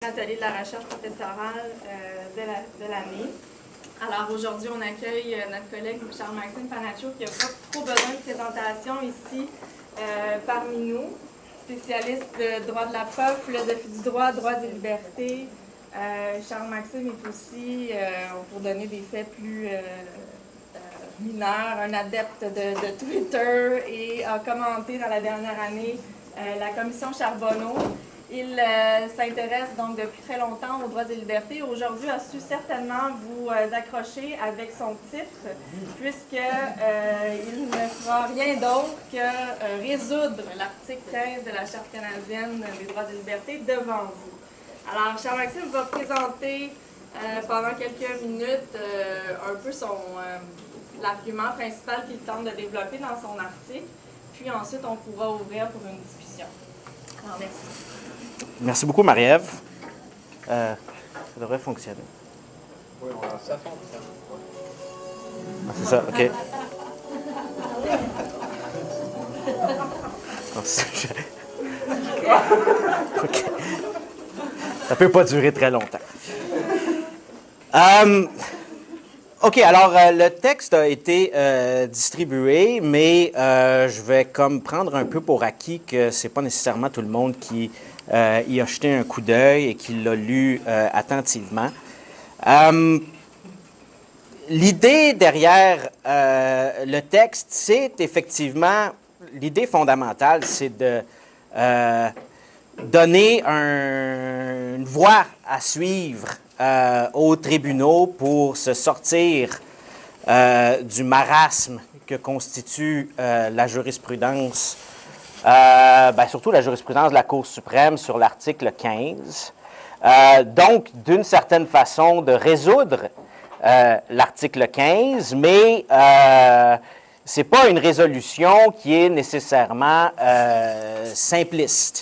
Atelier de la recherche professorale de l'année. Alors aujourd'hui, on accueille notre collègue Charles-Maxime Panaccio qui n'a pas trop besoin de présentation ici parmi nous, spécialiste de droit de la preuve, philosophie du droit, droits et libertés. Charles-Maxime est aussi, pour donner des faits plus mineurs, un adepte de Twitter et a commenté dans la dernière année la commission Charbonneau. Il s'intéresse donc depuis très longtemps aux droits et libertés. Aujourd'hui, a su certainement vous accrocher avec son titre, puisqu'il ne fera rien d'autre que résoudre l'article 15 de la Charte canadienne des droits et libertés devant vous. Alors, Charles-Maxime va présenter pendant quelques minutes un peu l'argument principal qu'il tente de développer dans son article, puis ensuite on pourra ouvrir pour une discussion. Alors, merci. Merci beaucoup, Marie-Ève. Ça devrait fonctionner. Oui, ça fonctionne. Ah, c'est ça, OK. OK. Ça ne peut pas durer très longtemps. OK, alors le texte a été distribué, mais je vais comme prendre un peu pour acquis que ce n'est pas nécessairement tout le monde qui y a jeté un coup d'œil et qui l'a lu attentivement. L'idée derrière le texte, c'est effectivement, l'idée fondamentale, c'est de donner une voie à suivre aux tribunaux pour se sortir du marasme que constitue la jurisprudence, surtout la jurisprudence de la Cour suprême sur l'article 15. Donc, d'une certaine façon, de résoudre l'article 15, mais ce n'est pas une résolution qui est nécessairement simpliste.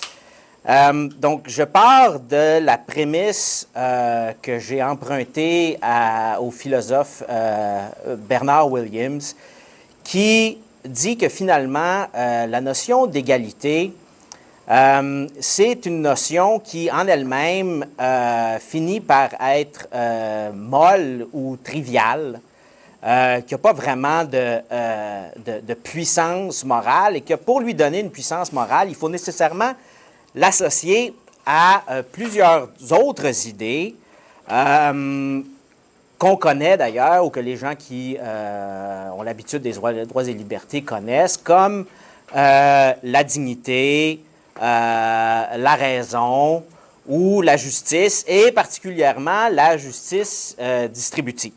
Donc, je pars de la prémisse que j'ai empruntée au philosophe Bernard Williams, qui dit que finalement, la notion d'égalité, c'est une notion qui, en elle-même, finit par être molle ou triviale, qui n'a pas vraiment de puissance morale, et que pour lui donner une puissance morale, il faut nécessairement l'associer à plusieurs autres idées qu'on connaît d'ailleurs, ou que les gens qui ont l'habitude des droits et libertés connaissent, comme la dignité, la raison ou la justice, et particulièrement la justice distributive.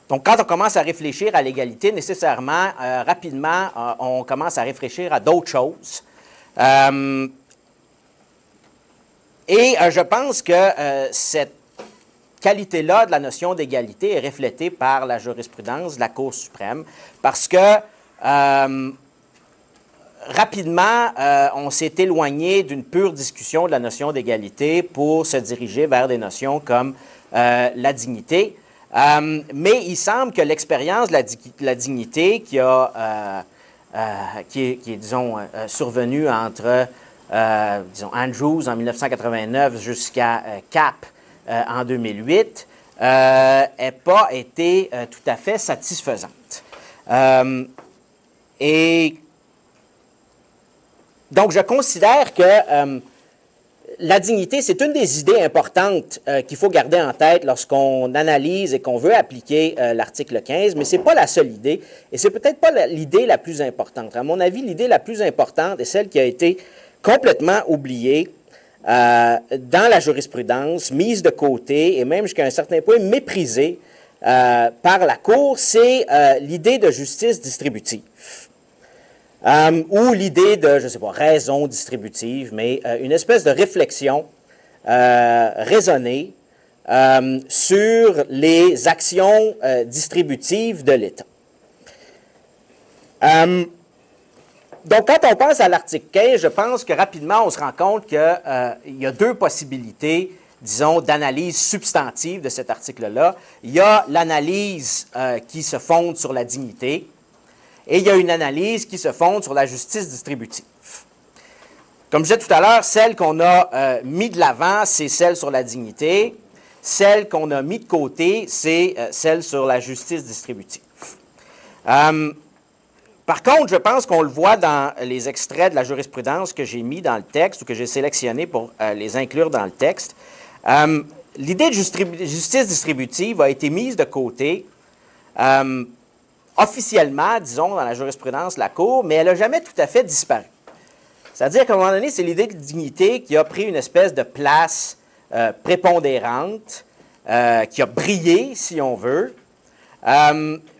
Donc, quand on commence à réfléchir à l'égalité, nécessairement, rapidement, on commence à réfléchir à d'autres choses. Je pense que cette qualité-là de la notion d'égalité est reflétée par la jurisprudence de la Cour suprême, parce que rapidement, on s'est éloigné d'une pure discussion de la notion d'égalité pour se diriger vers des notions comme la dignité. Mais il semble que l'expérience de la dignité qui est disons, survenue entre, disons, Andrews en 1989 jusqu'à Capp en 2008, n'ait pas été tout à fait satisfaisante. Et donc, je considère que la dignité, c'est une des idées importantes qu'il faut garder en tête lorsqu'on analyse et qu'on veut appliquer l'article 15, mais ce n'est pas la seule idée, et c'est peut-être pas l'idée la plus importante. À mon avis, l'idée la plus importante est celle qui a été complètement oubliée dans la jurisprudence, mise de côté, et même jusqu'à un certain point méprisée par la Cour, c'est l'idée de justice distributive. Ou l'idée de, je ne sais pas, raison distributive, mais une espèce de réflexion raisonnée sur les actions distributives de l'État. Donc, quand on pense à l'article 15, je pense que rapidement, on se rend compte qu'il y a deux possibilités, disons, d'analyse substantive de cet article-là. Il y a l'analyse qui se fonde sur la dignité, et il y a une analyse qui se fonde sur la justice distributive. Comme je disais tout à l'heure, celle qu'on a mis de l'avant, c'est celle sur la dignité. Celle qu'on a mis de côté, c'est celle sur la justice distributive. Par contre, je pense qu'on le voit dans les extraits de la jurisprudence que j'ai mis dans le texte ou que j'ai sélectionné pour les inclure dans le texte. L'idée de justice distributive a été mise de côté officiellement, disons, dans la jurisprudence de la Cour, mais elle n'a jamais tout à fait disparu. C'est-à-dire qu'à un moment donné, c'est l'idée de dignité qui a pris une espèce de place prépondérante, qui a brillé, si on veut.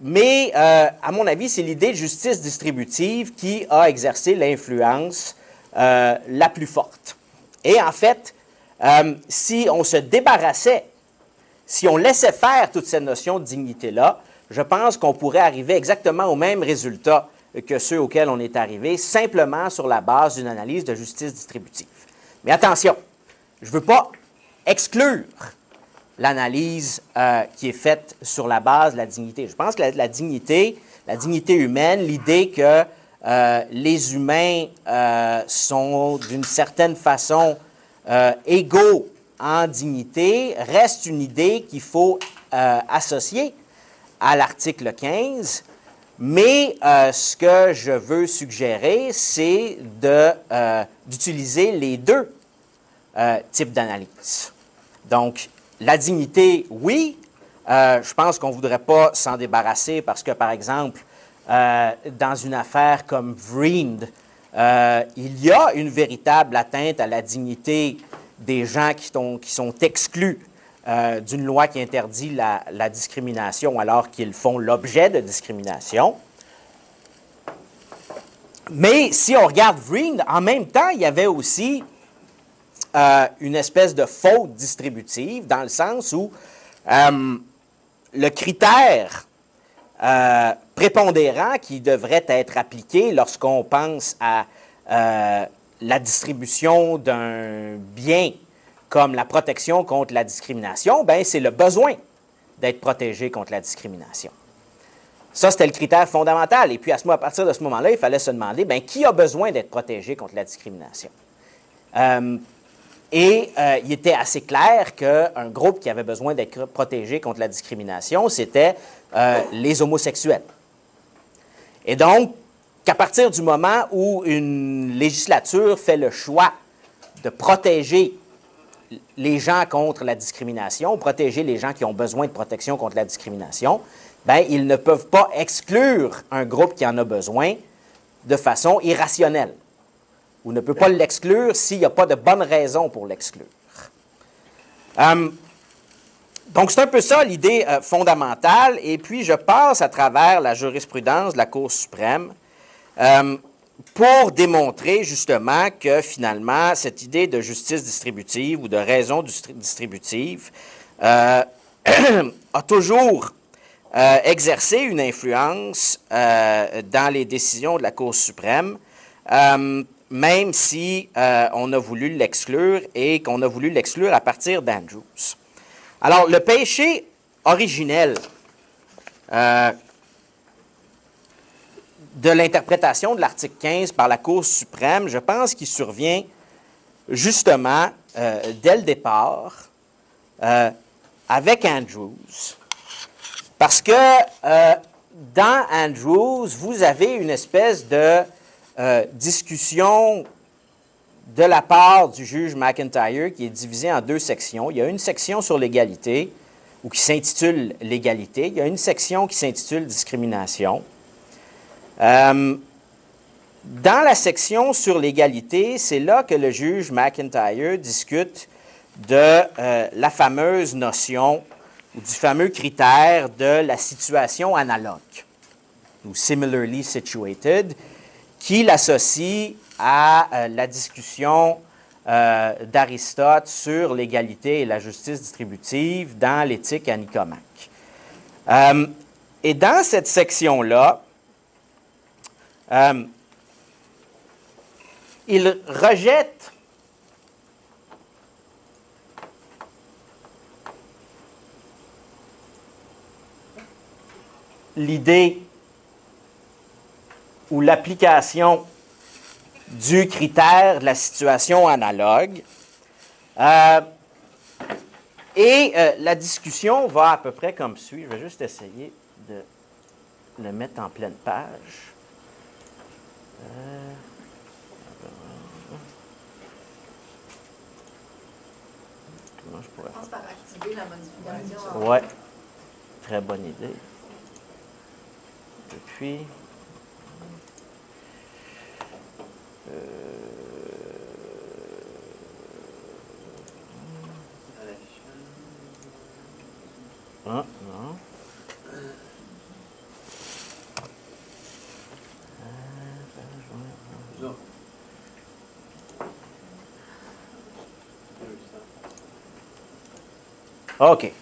Mais, à mon avis, c'est l'idée de justice distributive qui a exercé l'influence la plus forte. Et en fait, si on se débarrassait, si on laissait faire toute cette notion de dignité-là, je pense qu'on pourrait arriver exactement au même résultat que ceux auxquels on est arrivé, simplement sur la base d'une analyse de justice distributive. Mais attention, je ne veux pas exclure l'analyse qui est faite sur la base de la dignité. Je pense que la dignité humaine, l'idée que les humains sont d'une certaine façon égaux en dignité, reste une idée qu'il faut associer à l'article 15, mais ce que je veux suggérer, c'est d'utiliser les deux types d'analyse. Donc, la dignité, oui, je pense qu'on ne voudrait pas s'en débarrasser parce que, par exemple, dans une affaire comme Vreend, il y a une véritable atteinte à la dignité des gens qui sont exclus d'une loi qui interdit la discrimination alors qu'ils font l'objet de discrimination. Mais si on regarde Vreend, en même temps, il y avait aussi une espèce de faute distributive dans le sens où le critère prépondérant qui devrait être appliqué lorsqu'on pense à la distribution d'un bien comme la protection contre la discrimination, ben, c'est le besoin d'être protégé contre la discrimination. Ça, c'était le critère fondamental. Et puis, à partir de ce moment-là, il fallait se demander, bien, qui a besoin d'être protégé contre la discrimination? Il était assez clair qu'un groupe qui avait besoin d'être protégé contre la discrimination, c'était les homosexuels. Et donc, qu'à partir du moment où une législature fait le choix de protéger les gens contre la discrimination, protéger les gens qui ont besoin de protection contre la discrimination, bien, ils ne peuvent pas exclure un groupe qui en a besoin de façon irrationnelle. Ou ne peut pas l'exclure s'il n'y a pas de bonne raison pour l'exclure. Donc, c'est un peu ça l'idée fondamentale. Et puis, je passe à travers la jurisprudence de la Cour suprême pour démontrer justement que finalement, cette idée de justice distributive ou de raison distributive a toujours exercé une influence dans les décisions de la Cour suprême, même si on a voulu l'exclure et qu'on a voulu l'exclure à partir d'Andrews. Alors, le péché originel de l'interprétation de l'article 15 par la Cour suprême, je pense qu'il survient justement dès le départ avec Andrews. Parce que dans Andrews, vous avez une espèce de discussion de la part du juge McIntyre qui est divisée en deux sections. Il y a une section sur l'égalité, ou qui s'intitule « L'égalité ». Il y a une section qui s'intitule « Discrimination ». Dans la section sur l'égalité, c'est là que le juge McIntyre discute de la fameuse notion ou du fameux critère de la situation analogue, ou « similarly situated », qui l'associe à la discussion d'Aristote sur l'égalité et la justice distributive dans l'éthique à Nicomaque. Et dans cette section-là, il rejette l'idée ou l'application du critère de la situation analogue. La discussion va à peu près comme suit. Je vais juste essayer de le mettre en pleine page. Comment je pourrais Je pense par activer la modification. faire? Ouais, très bonne idée. Et puis... Ah, non. Non. OK.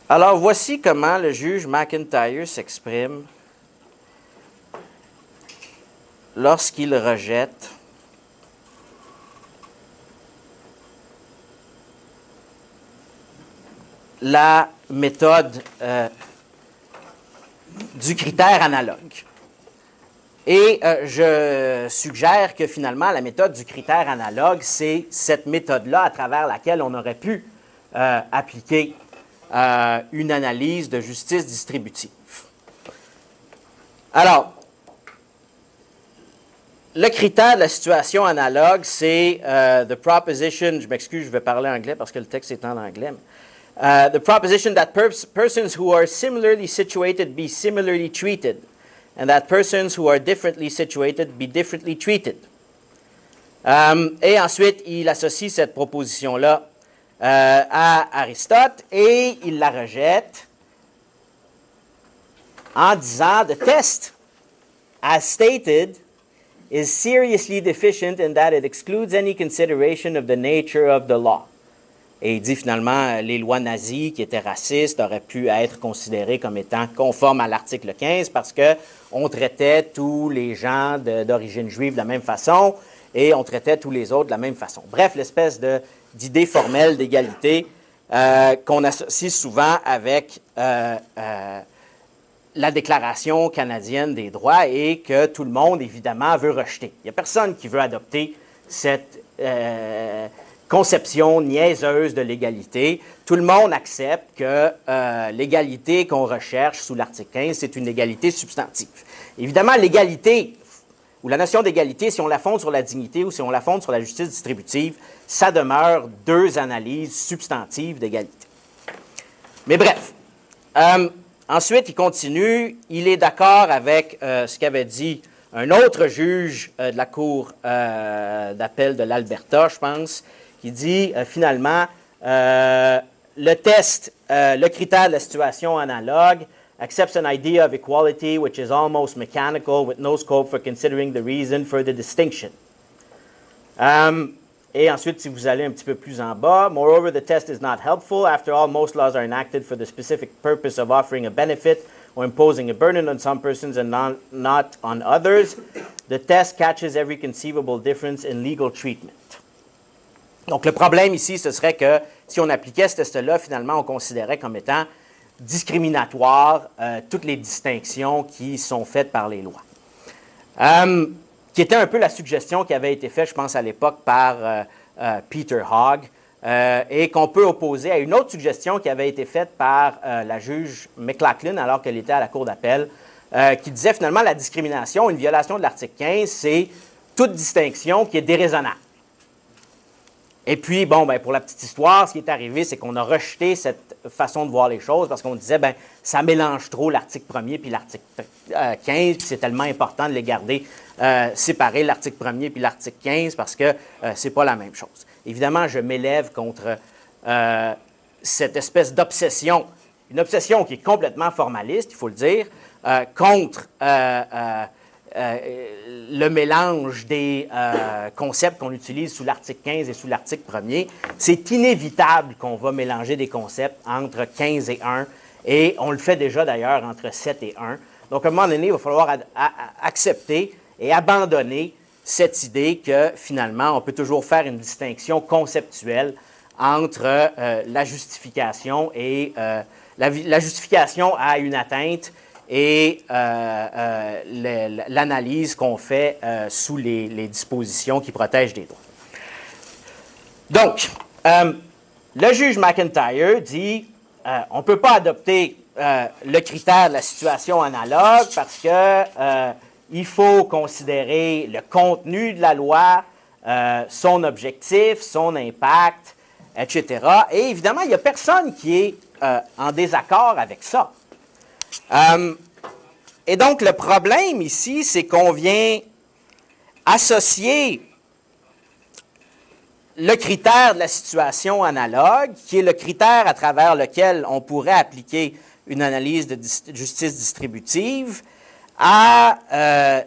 Alors, voici comment le juge McIntyre s'exprime lorsqu'il rejette la méthode du critère analogue. Et je suggère que finalement, la méthode du critère analogue, c'est cette méthode-là à travers laquelle on aurait pu appliquer une analyse de justice distributive. Alors, le critère de la situation analogue, c'est the proposition, je m'excuse, je vais parler anglais parce que le texte est en anglais. The proposition that persons who are similarly situated be similarly treated, and that persons who are differently situated be differently treated. Et ensuite, il associe cette proposition-là à Aristote et il la rejette en disant the test, as stated, is seriously deficient in that it excludes any consideration of the nature of the law. Et il dit finalement, les lois nazies qui étaient racistes auraient pu être considérées comme étant conformes à l'article 15 parce qu'on traitait tous les gens d'origine juive de la même façon et on traitait tous les autres de la même façon. Bref, l'espèce d'idée formelle d'égalité qu'on associe souvent avec la Déclaration canadienne des droits et que tout le monde, évidemment, veut rejeter. Il n'y a personne qui veut adopter cette conception niaiseuse de l'égalité. Tout le monde accepte que l'égalité qu'on recherche sous l'article 15, c'est une égalité substantive. Évidemment, l'égalité, ou la notion d'égalité, si on la fonde sur la dignité ou si on la fonde sur la justice distributive, ça demeure deux analyses substantives d'égalité. Mais bref, ensuite, il continue, il est d'accord avec ce qu'avait dit un autre juge de la Cour d'appel de l'Alberta, je pense, qui dit finalement, le test, le critère de la situation analogue accepts an idea of equality which is almost mechanical with no scope for considering the reason for the distinction. Et ensuite, si vous allez un petit peu plus en bas, moreover, the test is not helpful. After all, most laws are enacted for the specific purpose of offering a benefit or imposing a burden on some persons and not on others. The test catches every conceivable difference in legal treatment. Donc, le problème ici, ce serait que si on appliquait ce test-là, finalement, on considérait comme étant discriminatoire toutes les distinctions qui sont faites par les lois. Qui était un peu la suggestion qui avait été faite, je pense, à l'époque par Peter Hogg, et qu'on peut opposer à une autre suggestion qui avait été faite par la juge McLachlan, alors qu'elle était à la Cour d'appel, qui disait finalement la discrimination, une violation de l'article 15, c'est toute distinction qui est déraisonnable. Et puis, bon, ben, pour la petite histoire, ce qui est arrivé, c'est qu'on a rejeté cette façon de voir les choses parce qu'on disait, ben, ça mélange trop l'article 1er puis l'article 15, puis c'est tellement important de les garder séparés, l'article 1er puis l'article 15, parce que c'est pas la même chose. Évidemment, je m'élève contre cette espèce d'obsession, une obsession qui est complètement formaliste, il faut le dire, contre le mélange des concepts qu'on utilise sous l'article 15 et sous l'article 1er. C'est inévitable qu'on va mélanger des concepts entre 15 et 1, et on le fait déjà d'ailleurs entre 7 et 1. Donc, à un moment donné, il va falloir accepter et abandonner cette idée que, finalement, on peut toujours faire une distinction conceptuelle entre la justification et la justification à une atteinte et l'analyse qu'on fait sous les dispositions qui protègent des droits. Donc, le juge McIntyre dit on ne peut pas adopter le critère de la situation analogue parce que il faut considérer le contenu de la loi, son objectif, son impact, etc. Et évidemment, il n'y a personne qui est en désaccord avec ça. Et donc, le problème ici, c'est qu'on vient associer le critère de la situation analogue, qui est le critère à travers lequel on pourrait appliquer une analyse de justice distributive, à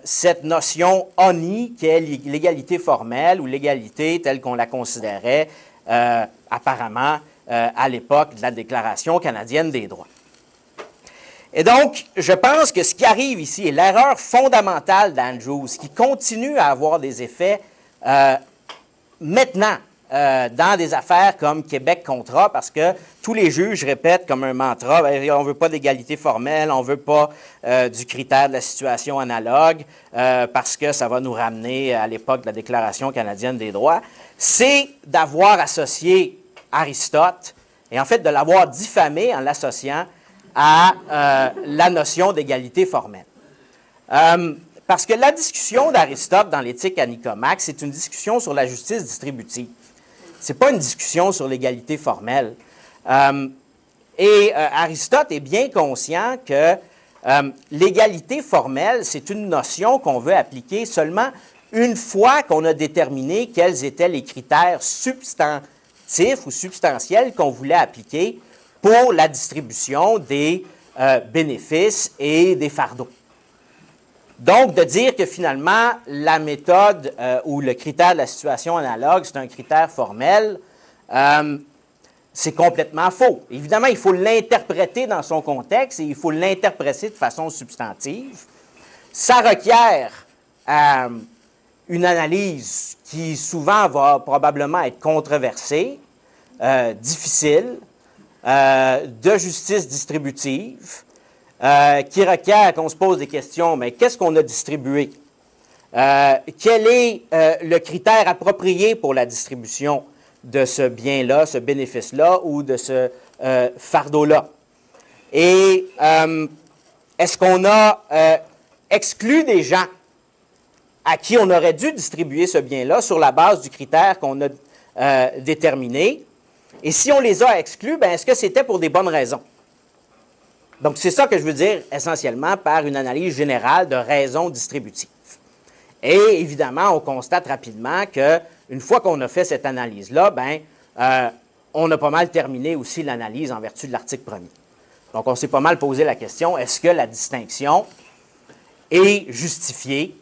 cette notion ONI, qui est l'égalité formelle ou l'égalité telle qu'on la considérait apparemment à l'époque de la Déclaration canadienne des droits. Et donc, je pense que ce qui arrive ici est l'erreur fondamentale d'Andrews, qui continue à avoir des effets maintenant dans des affaires comme Québec Contrat, parce que tous les juges répètent comme un mantra, on ne veut pas d'égalité formelle, on ne veut pas du critère de la situation analogue, parce que ça va nous ramener à l'époque de la Déclaration canadienne des droits. C'est d'avoir associé Aristote, et en fait de l'avoir diffamé en l'associant à la notion d'égalité formelle. Parce que la discussion d'Aristote dans l'éthique à Nicomaque, c'est une discussion sur la justice distributive. Ce n'est pas une discussion sur l'égalité formelle. Aristote est bien conscient que l'égalité formelle, c'est une notion qu'on veut appliquer seulement une fois qu'on a déterminé quels étaient les critères substantifs ou substantiels qu'on voulait appliquer pour la distribution des bénéfices et des fardeaux. Donc, de dire que finalement, la méthode ou le critère de la situation analogue, c'est un critère formel, c'est complètement faux. Évidemment, il faut l'interpréter dans son contexte et il faut l'interpréter de façon substantive. Ça requiert une analyse qui souvent va probablement être controversée, difficile, de justice distributive, qui requiert qu'on se pose des questions, mais qu'est-ce qu'on a distribué? Quel est le critère approprié pour la distribution de ce bien-là, ce bénéfice-là ou de ce fardeau-là? Et est-ce qu'on a exclu des gens à qui on aurait dû distribuer ce bien-là sur la base du critère qu'on a déterminé? Et si on les a exclus, bien, est-ce que c'était pour des bonnes raisons? Donc, c'est ça que je veux dire essentiellement par une analyse générale de raisons distributives. Et évidemment, on constate rapidement qu'une fois qu'on a fait cette analyse-là, bien, on a pas mal terminé aussi l'analyse en vertu de l'article 1er. Donc, on s'est pas mal posé la question, est-ce que la distinction est justifiée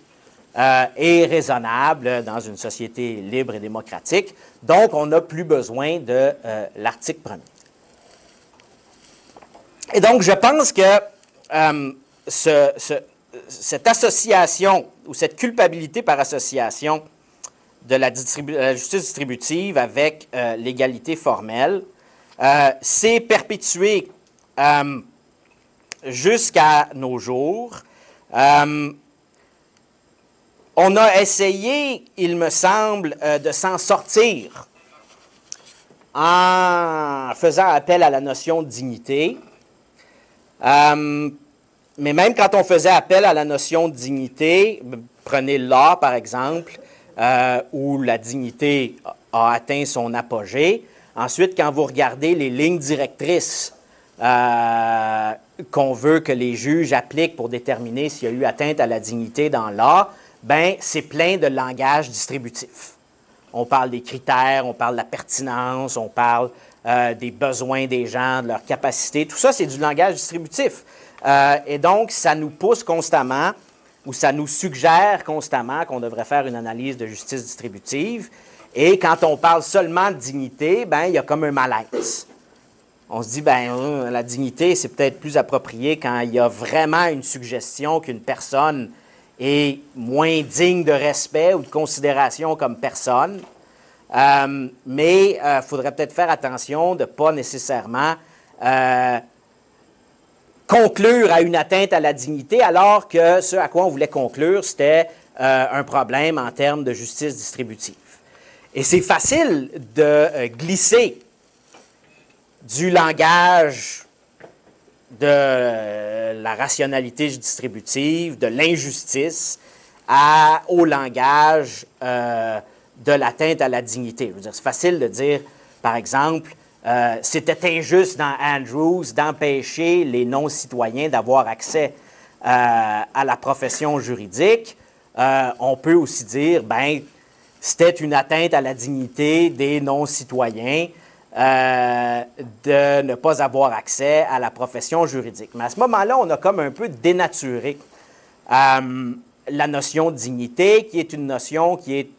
et raisonnable dans une société libre et démocratique? Donc, on n'a plus besoin de l'article 1er. Et donc, je pense que cette association ou cette culpabilité par association de la justice distributive avec l'égalité formelle s'est perpétuée jusqu'à nos jours. On a essayé, il me semble, de s'en sortir en faisant appel à la notion de dignité. Mais même quand on faisait appel à la notion de dignité, prenez l'art par exemple, où la dignité a atteint son apogée. Ensuite, quand vous regardez les lignes directrices qu'on veut que les juges appliquent pour déterminer s'il y a eu atteinte à la dignité dans l'art, bien, c'est plein de langage distributif. On parle des critères, on parle de la pertinence, on parle des besoins des gens, de leur capacité. Tout ça, c'est du langage distributif. Et donc, ça nous pousse constamment, ou ça nous suggère constamment qu'on devrait faire une analyse de justice distributive. Et quand on parle seulement de dignité, bien, il y a comme un malaise. On se dit, bien, la dignité, c'est peut-être plus approprié quand il y a vraiment une suggestion qu'une personne est moins digne de respect ou de considération comme personne. Mais il faudrait peut-être faire attention de ne pas nécessairement conclure à une atteinte à la dignité, alors que ce à quoi on voulait conclure, c'était un problème en termes de justice distributive. Et c'est facile de glisser du langage de la rationalité distributive, de l'injustice, au langage de l'atteinte à la dignité. Je veux dire, c'est facile de dire, par exemple, c'était injuste dans Andrews d'empêcher les non-citoyens d'avoir accès à la profession juridique. On peut aussi dire, ben, c'était une atteinte à la dignité des non-citoyens de ne pas avoir accès à la profession juridique. Mais à ce moment-là, on a comme un peu dénaturé la notion de dignité, qui est une notion qui est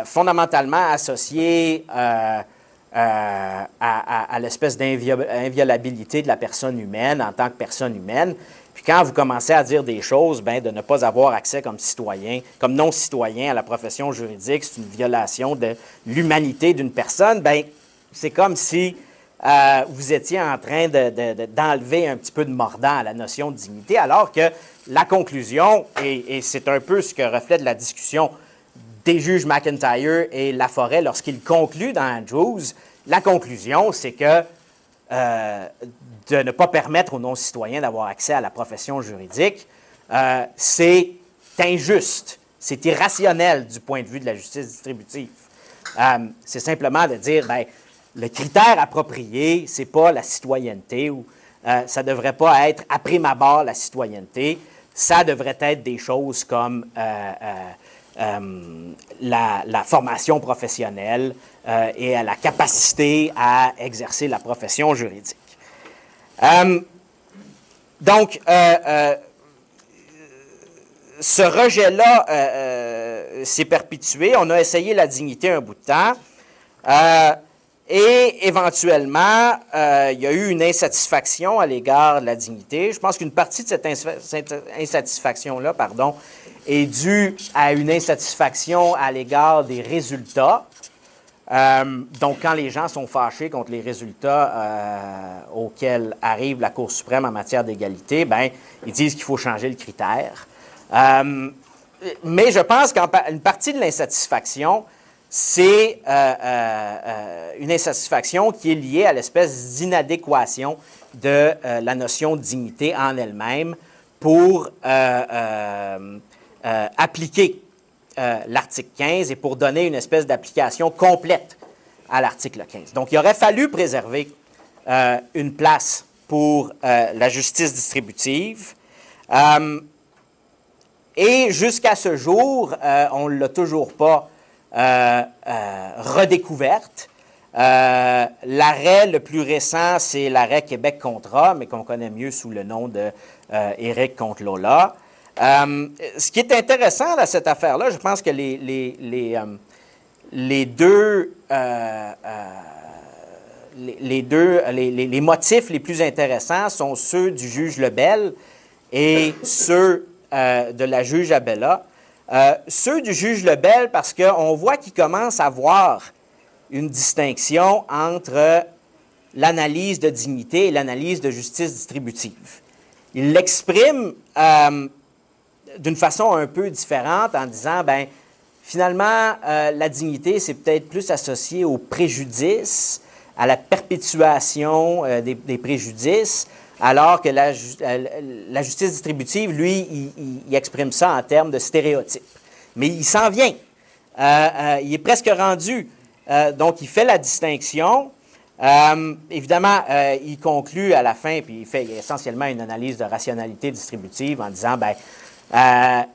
fondamentalement associée à l'espèce d'inviolabilité de la personne humaine en tant que personne humaine. Puis quand vous commencez à dire des choses, bien, de ne pas avoir accès comme citoyen, comme non-citoyen à la profession juridique, c'est une violation de l'humanité d'une personne, bien, c'est comme si vous étiez en train d'enlever un petit peu de mordant à la notion de dignité, alors que la conclusion, et c'est un peu ce que reflète la discussion des juges McIntyre et Laforêt lorsqu'ils concluent dans Andrews, la conclusion, c'est que de ne pas permettre aux non-citoyens d'avoir accès à la profession juridique, c'est injuste, c'est irrationnel du point de vue de la justice distributive. C'est simplement de dire, bien, le critère approprié, ce n'est pas la citoyenneté, ou ça ne devrait pas être à prime abord la citoyenneté, ça devrait être des choses comme la formation professionnelle et la capacité à exercer la profession juridique. Donc, ce rejet-là s'est perpétué. On a essayé la dignité un bout de temps. Et éventuellement, il y a eu une insatisfaction à l'égard de la dignité. Je pense qu'une partie de cette insatisfaction-là, est due à une insatisfaction à l'égard des résultats. Donc, quand les gens sont fâchés contre les résultats auxquels arrive la Cour suprême en matière d'égalité, bien, ils disent qu'il faut changer le critère. Mais je pense qu'une partie de l'insatisfaction, c'est une insatisfaction qui est liée à l'espèce d'inadéquation de la notion de dignité en elle-même pour appliquer l'article 15 et pour donner une espèce d'application complète à l'article 15. Donc, il aurait fallu préserver une place pour la justice distributive. Et jusqu'à ce jour, on ne l'a toujours pas redécouverte. L'arrêt le plus récent, c'est l'arrêt Québec Contra, mais qu'on connaît mieux sous le nom de Éric contre Lola. Ce qui est intéressant dans cette affaire-là, je pense que les motifs les plus intéressants sont ceux du juge Lebel et ceux de la juge Abella. Ceux du juge Lebel, parce qu'on voit qu'il commence à voir une distinction entre l'analyse de dignité et l'analyse de justice distributive. Il l'exprime d'une façon un peu différente en disant, bien, finalement, la dignité, c'est peut-être plus associé au préjudice, à la perpétuation des préjudices, alors que la justice distributive, lui, il exprime ça en termes de stéréotypes. Mais il s'en vient. Il est presque rendu. Donc, il fait la distinction. Évidemment, il conclut à la fin, puis il fait essentiellement une analyse de rationalité distributive en disant, bien,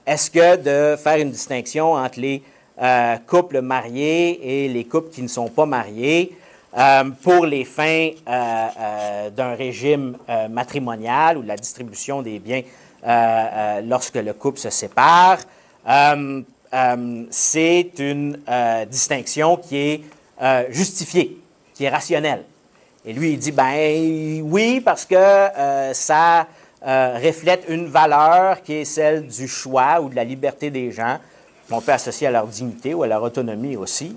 est-ce que de faire une distinction entre les couples mariés et les couples qui ne sont pas mariés pour les fins d'un régime matrimonial ou de la distribution des biens lorsque le couple se sépare, c'est une distinction qui est justifiée, qui est rationnelle. Et lui, il dit, ben oui, parce que ça reflète une valeur qui est celle du choix ou de la liberté des gens, qu'on peut associer à leur dignité ou à leur autonomie aussi.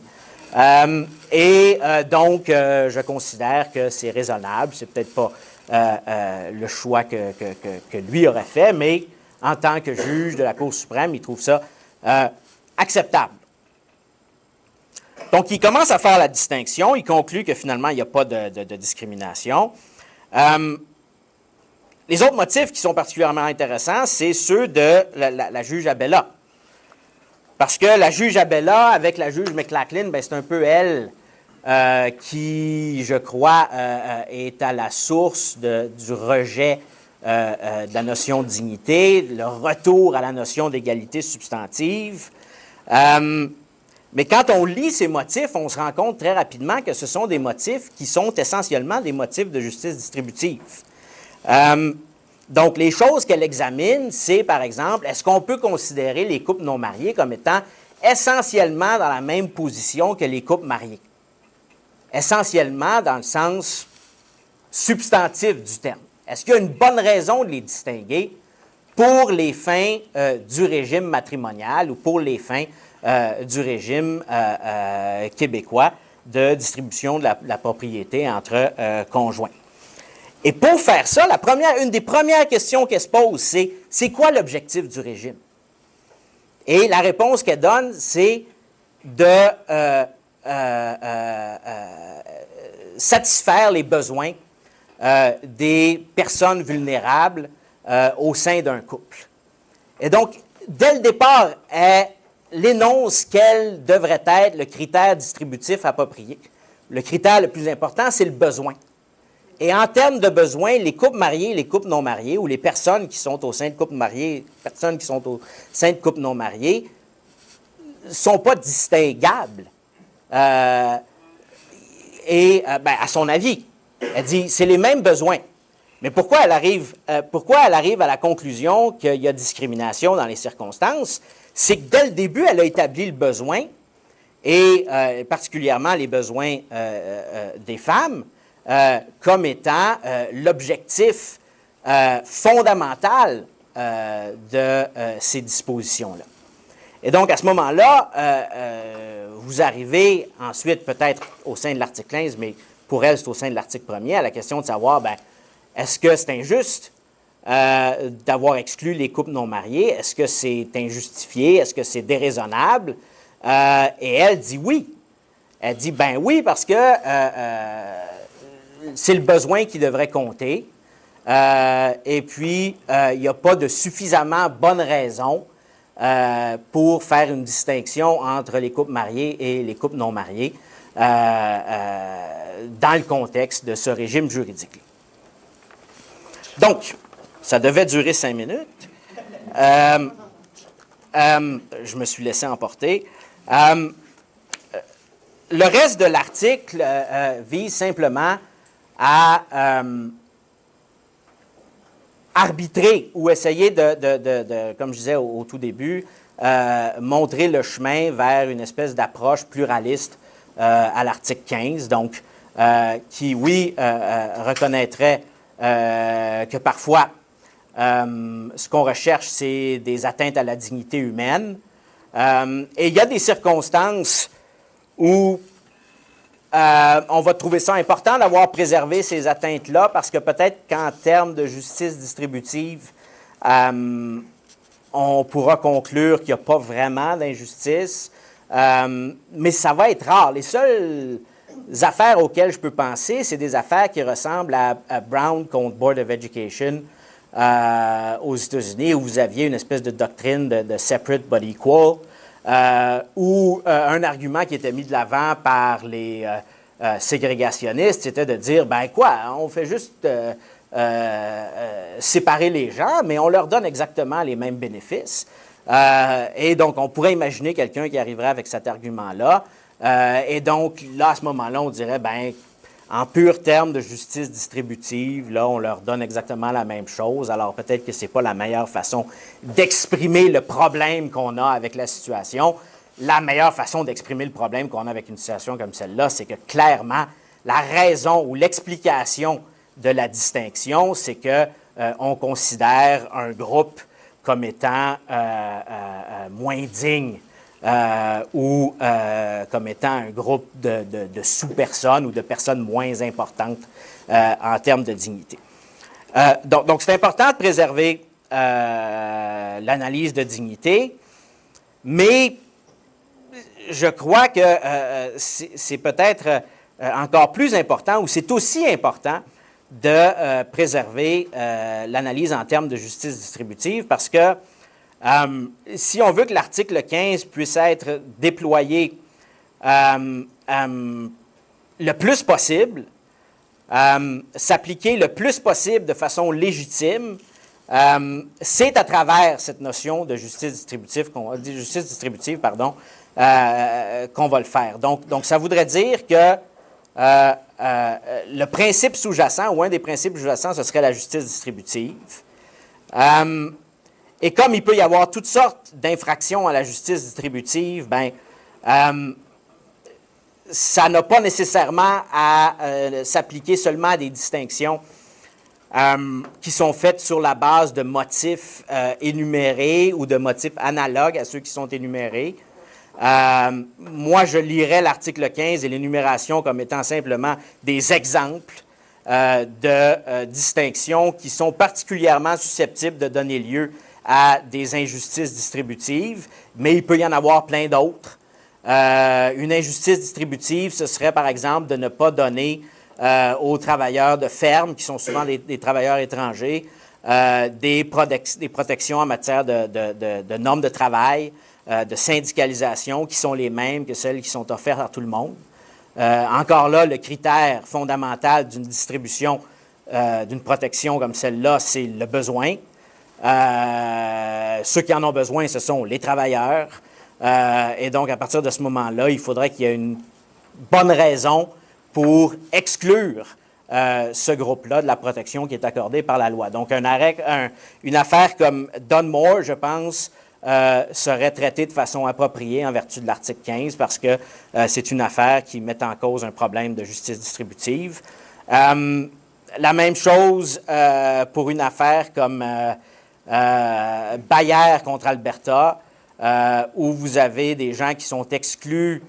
Donc, je considère que c'est raisonnable. C'est peut-être pas le choix que lui aurait fait, mais en tant que juge de la Cour suprême, il trouve ça acceptable. Donc, il commence à faire la distinction. Il conclut que finalement, il n'y a pas de discrimination. Les autres motifs qui sont particulièrement intéressants, c'est ceux de la juge Abella. Parce que la juge Abella, avec la juge McLachlan, c'est un peu elle qui, je crois, est à la source du rejet de la notion de dignité, le retour à la notion d'égalité substantive. Mais quand on lit ces motifs, on se rend compte très rapidement que ce sont des motifs qui sont essentiellement des motifs de justice distributive. Donc, les choses qu'elle examine, c'est, par exemple, est-ce qu'on peut considérer les couples non mariés comme étant essentiellement dans la même position que les couples mariés? Essentiellement dans le sens substantif du terme. Est-ce qu'il y a une bonne raison de les distinguer pour les fins du régime matrimonial ou pour les fins du régime québécois de distribution de la propriété entre conjoints? Et pour faire ça, une des premières questions qu'elle se pose, c'est quoi l'objectif du régime? Et la réponse qu'elle donne, c'est de satisfaire les besoins des personnes vulnérables au sein d'un couple. Et donc, dès le départ, elle énonce quel devrait être le critère distributif approprié. Le critère le plus important, c'est le besoin. Et en termes de besoins, les couples mariés, les couples non mariés, ou les personnes qui sont au sein de couples mariés, personnes qui sont au sein de couples non mariés, ne sont pas distinguables. À son avis, elle dit, c'est les mêmes besoins. Mais pourquoi elle arrive à la conclusion qu'il y a discrimination dans les circonstances? C'est que dès le début, elle a établi le besoin, et particulièrement les besoins des femmes, comme étant l'objectif fondamental de ces dispositions-là. Et donc, à ce moment-là, vous arrivez ensuite peut-être au sein de l'article 15, mais pour elle, c'est au sein de l'article 1er, à la question de savoir, est-ce que c'est injuste d'avoir exclu les couples non mariés? Est-ce que c'est injustifié? Est-ce que c'est déraisonnable? Et elle dit oui. Elle dit, oui, parce que c'est le besoin qui devrait compter. Et puis, il n'y a pas de suffisamment bonne raison pour faire une distinction entre les couples mariés et les couples non mariés dans le contexte de ce régime juridique-là. Donc, ça devait durer 5 minutes. Je me suis laissé emporter. Le reste de l'article vise simplement à arbitrer ou essayer comme je disais au tout début, montrer le chemin vers une espèce d'approche pluraliste à l'article 15, donc qui, oui, reconnaîtrait que parfois, ce qu'on recherche, c'est des atteintes à la dignité humaine. Et il y a des circonstances où on va trouver ça important d'avoir préservé ces atteintes-là parce que peut-être qu'en termes de justice distributive, on pourra conclure qu'il n'y a pas vraiment d'injustice, mais ça va être rare. Les seules affaires auxquelles je peux penser, c'est des affaires qui ressemblent à Brown contre Board of Education aux États-Unis, où vous aviez une espèce de doctrine de separate but equal, où un argument qui était mis de l'avant par les ségrégationnistes, c'était de dire, on fait juste séparer les gens, mais on leur donne exactement les mêmes bénéfices. Et donc, on pourrait imaginer quelqu'un qui arriverait avec cet argument-là. Et donc, là, à ce moment-là, on dirait, en pur terme de justice distributive, là, on leur donne exactement la même chose. Alors, peut-être que ce n'est pas la meilleure façon d'exprimer le problème qu'on a avec la situation. La meilleure façon d'exprimer le problème qu'on a avec une situation comme celle-là, c'est que clairement, la raison ou l'explication de la distinction, c'est qu'on considère un groupe comme étant moins digne ou comme étant un groupe de sous-personnes ou de personnes moins importantes en termes de dignité. Donc c'est important de préserver l'analyse de dignité, mais je crois que c'est peut-être encore plus important, ou c'est aussi important, de préserver l'analyse en termes de justice distributive, parce que si on veut que l'article 15 puisse être déployé le plus possible, s'appliquer le plus possible de façon légitime, c'est à travers cette notion de justice distributive, qu'on va le faire. Donc, ça voudrait dire que le principe sous-jacent, ou un des principes sous-jacents, ce serait la justice distributive. Et comme il peut y avoir toutes sortes d'infractions à la justice distributive, ça n'a pas nécessairement à s'appliquer seulement à des distinctions qui sont faites sur la base de motifs énumérés ou de motifs analogues à ceux qui sont énumérés. Moi, je lirais l'article 15 et l'énumération comme étant simplement des exemples de distinctions qui sont particulièrement susceptibles de donner lieu à des injustices distributives, mais il peut y en avoir plein d'autres. Une injustice distributive, ce serait par exemple de ne pas donner aux travailleurs de ferme, qui sont souvent des travailleurs étrangers, des protections en matière de normes de travail, de syndicalisation, qui sont les mêmes que celles qui sont offertes à tout le monde. Encore là, le critère fondamental d'une distribution, d'une protection comme celle-là, c'est le besoin. Ceux qui en ont besoin, ce sont les travailleurs. Et donc, à partir de ce moment-là, il faudrait qu'il y ait une bonne raison pour exclure ce groupe-là de la protection qui est accordée par la loi. Donc, une affaire comme Dunmore, je pense, serait traitée de façon appropriée en vertu de l'article 15 parce que c'est une affaire qui met en cause un problème de justice distributive. La même chose pour une affaire comme Bayer contre Alberta, où vous avez des gens qui sont exclus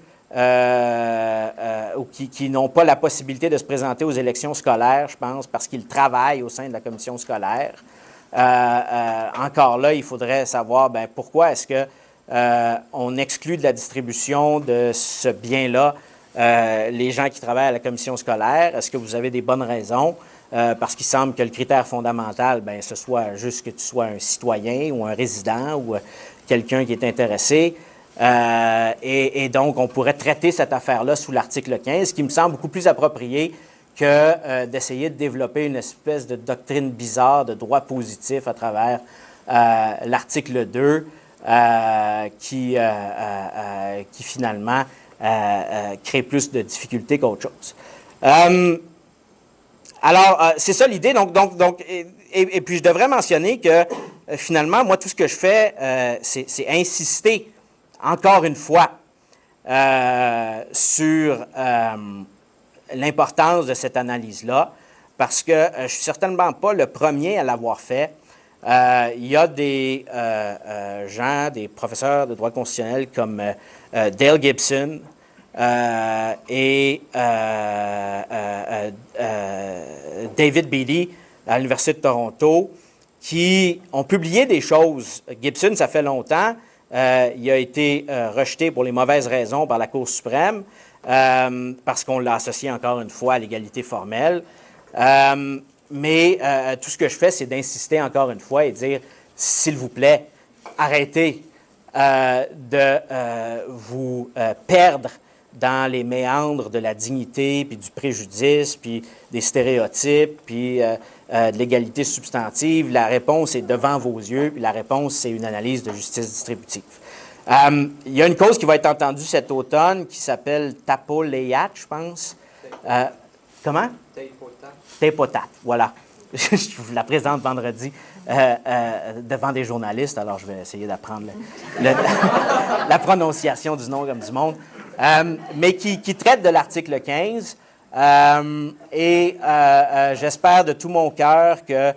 ou qui n'ont pas la possibilité de se présenter aux élections scolaires, je pense, parce qu'ils travaillent au sein de la commission scolaire. Encore là, il faudrait savoir pourquoi est-ce qu'on exclut de la distribution de ce bien-là les gens qui travaillent à la commission scolaire. Est-ce que vous avez des bonnes raisons? Parce qu'il semble que le critère fondamental, ce soit juste que tu sois un citoyen ou un résident ou quelqu'un qui est intéressé. Et donc, on pourrait traiter cette affaire-là sous l'article 15, qui me semble beaucoup plus approprié que d'essayer de développer une espèce de doctrine bizarre de droit positif à travers l'article 2 qui finalement crée plus de difficultés qu'autre chose. Alors, c'est ça l'idée. Et puis, je devrais mentionner que finalement, moi, tout ce que je fais, c'est insister encore une fois sur l'importance de cette analyse-là, parce que je ne suis certainement pas le premier à l'avoir fait. Il y a des gens, des professeurs de droit constitutionnel comme Dale Gibson et David Beatty à l'Université de Toronto qui ont publié des choses. Gibson, ça fait longtemps. Il a été rejeté pour les mauvaises raisons par la Cour suprême parce qu'on l'a associé encore une fois à l'égalité formelle. Mais tout ce que je fais, c'est d'insister encore une fois et dire, s'il vous plaît, arrêtez de vous perdre dans les méandres de la dignité, puis du préjudice, puis des stéréotypes, puis de l'égalité substantive. La réponse est devant vos yeux, puis la réponse, c'est une analyse de justice distributive. Il y a une cause qui va être entendue cet automne qui s'appelle Tapo-Layat, je pense. Comment? Tepotat, voilà. Je vous la présente vendredi devant des journalistes, alors je vais essayer d'apprendre la prononciation du nom comme du monde. Mais qui traite de l'article 15. J'espère de tout mon cœur que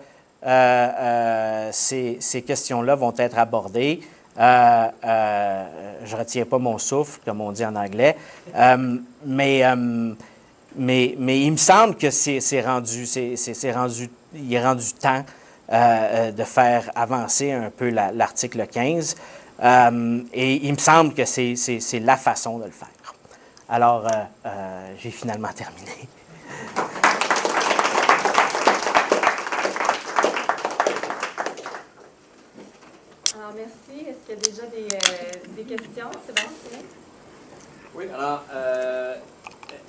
ces questions-là vont être abordées. Je ne retiens pas mon souffle, comme on dit en anglais. Mais mais il me semble que il est rendu temps de faire avancer un peu l'article 15. Et il me semble que c'est la façon de le faire. Alors, j'ai finalement terminé. Alors, merci. Est-ce qu'il y a déjà des questions? C'est bon, c'est bon? Oui, alors,